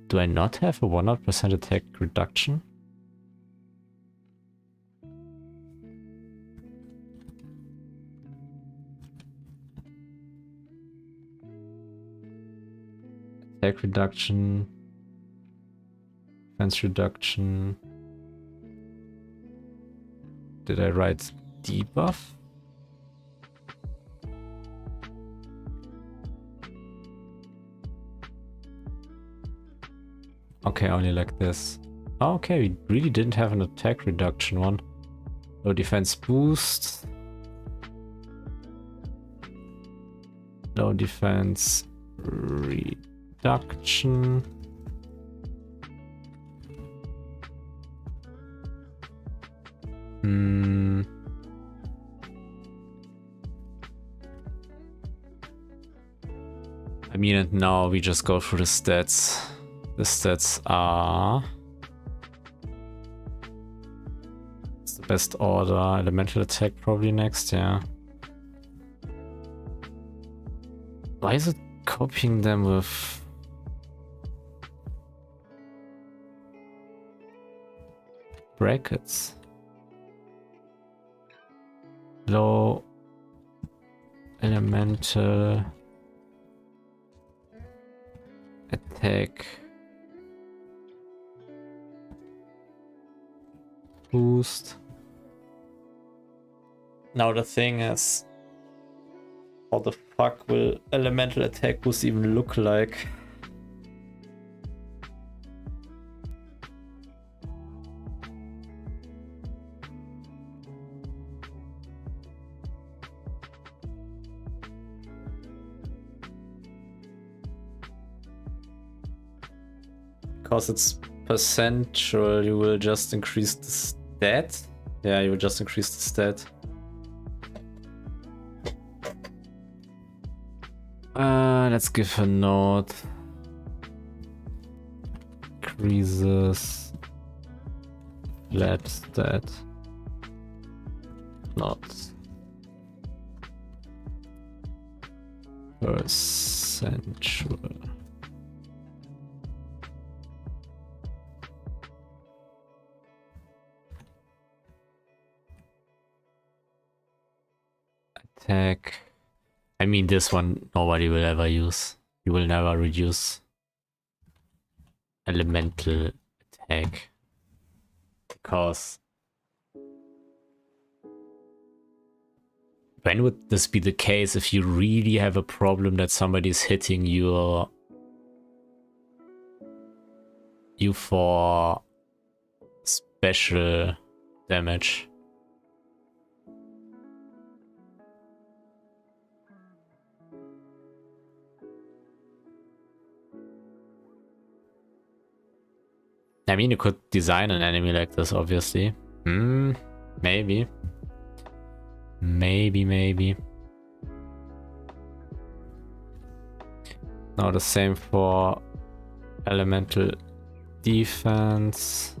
Do I not have a 100% attack reduction? Attack reduction. Defense reduction. Did I write debuff? Okay, only like this. Okay, we really didn't have an attack reduction one. Low defense boost. Low defense reduction. I mean, and now we just go through the stats. The stats are... It's the best order. Elemental attack probably next, yeah. Why is it copying them with... brackets? Low... Elemental... attack... boost. Now the thing is, how the fuck will elemental attack boost even look like? Because it's percentual, you will just increase the stat. Yeah, you will just increase the stat. Let's give a note. Increases flat stat. Not percentual. Attack. I mean, this one nobody will ever use. You will never reduce elemental attack. Because when would this be the case if you really have a problem that somebody's hitting you for special damage? I mean, you could design an enemy like this, obviously. Maybe. Maybe. Now the same for elemental defense.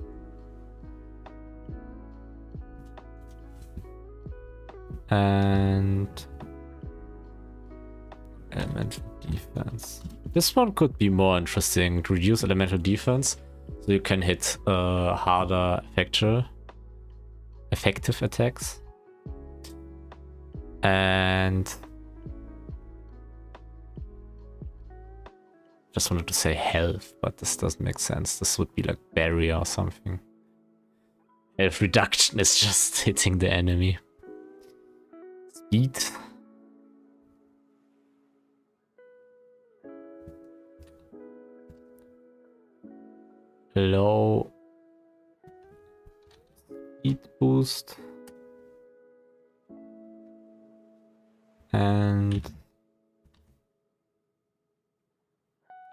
And elemental defense. This one could be more interesting. To reduce elemental defense, so you can hit harder effective attacks. And just wanted to say health, but this doesn't make sense. This would be like barrier or something. Health reduction is just hitting the enemy. Speed. low speed boost and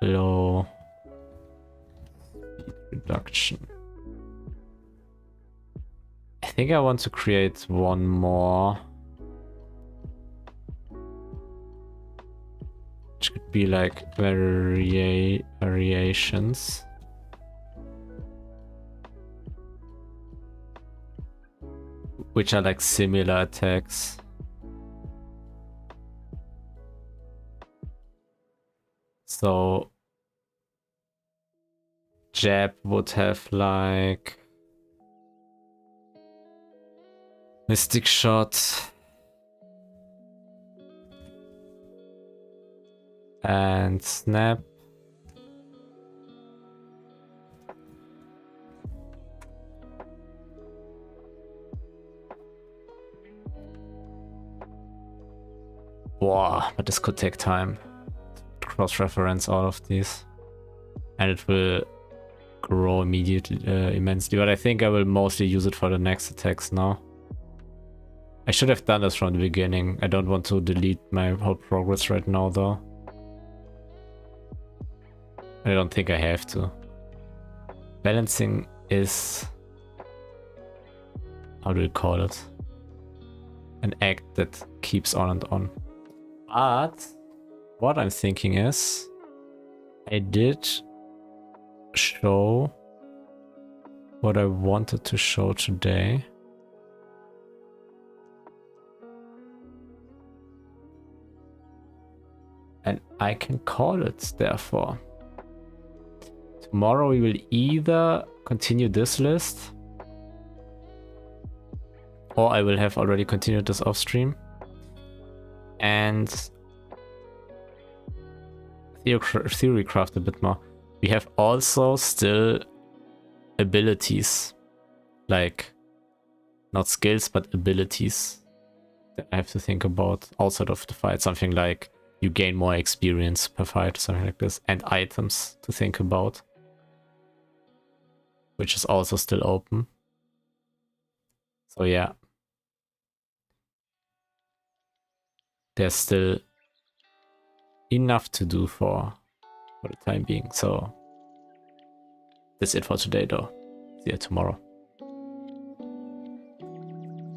low speed reduction. I think I want to create one more, which could be like variations. Which are like similar attacks. So jab would have like Mystic Shot and snap. Wow, but this could take time to cross-reference all of these. And it will grow immediately, immensely. But I think I will mostly use it for the next attacks now. I should have done this from the beginning. I don't want to delete my whole progress right now though. I don't think I have to. Balancing is... how do we call it? An act that keeps on and on. But what I'm thinking is, I did show what I wanted to show today. And I can call it, therefore. Tomorrow we will either continue this list, or I will have already continued this off stream. And theorycraft a bit more. We have also still abilities, like not skills but abilities that I have to think about outside of the fight. Something like you gain more experience per fight, something like this, and items to think about, which is also still open. So yeah, there's still enough to do for the time being. So that's it for today though. See you tomorrow.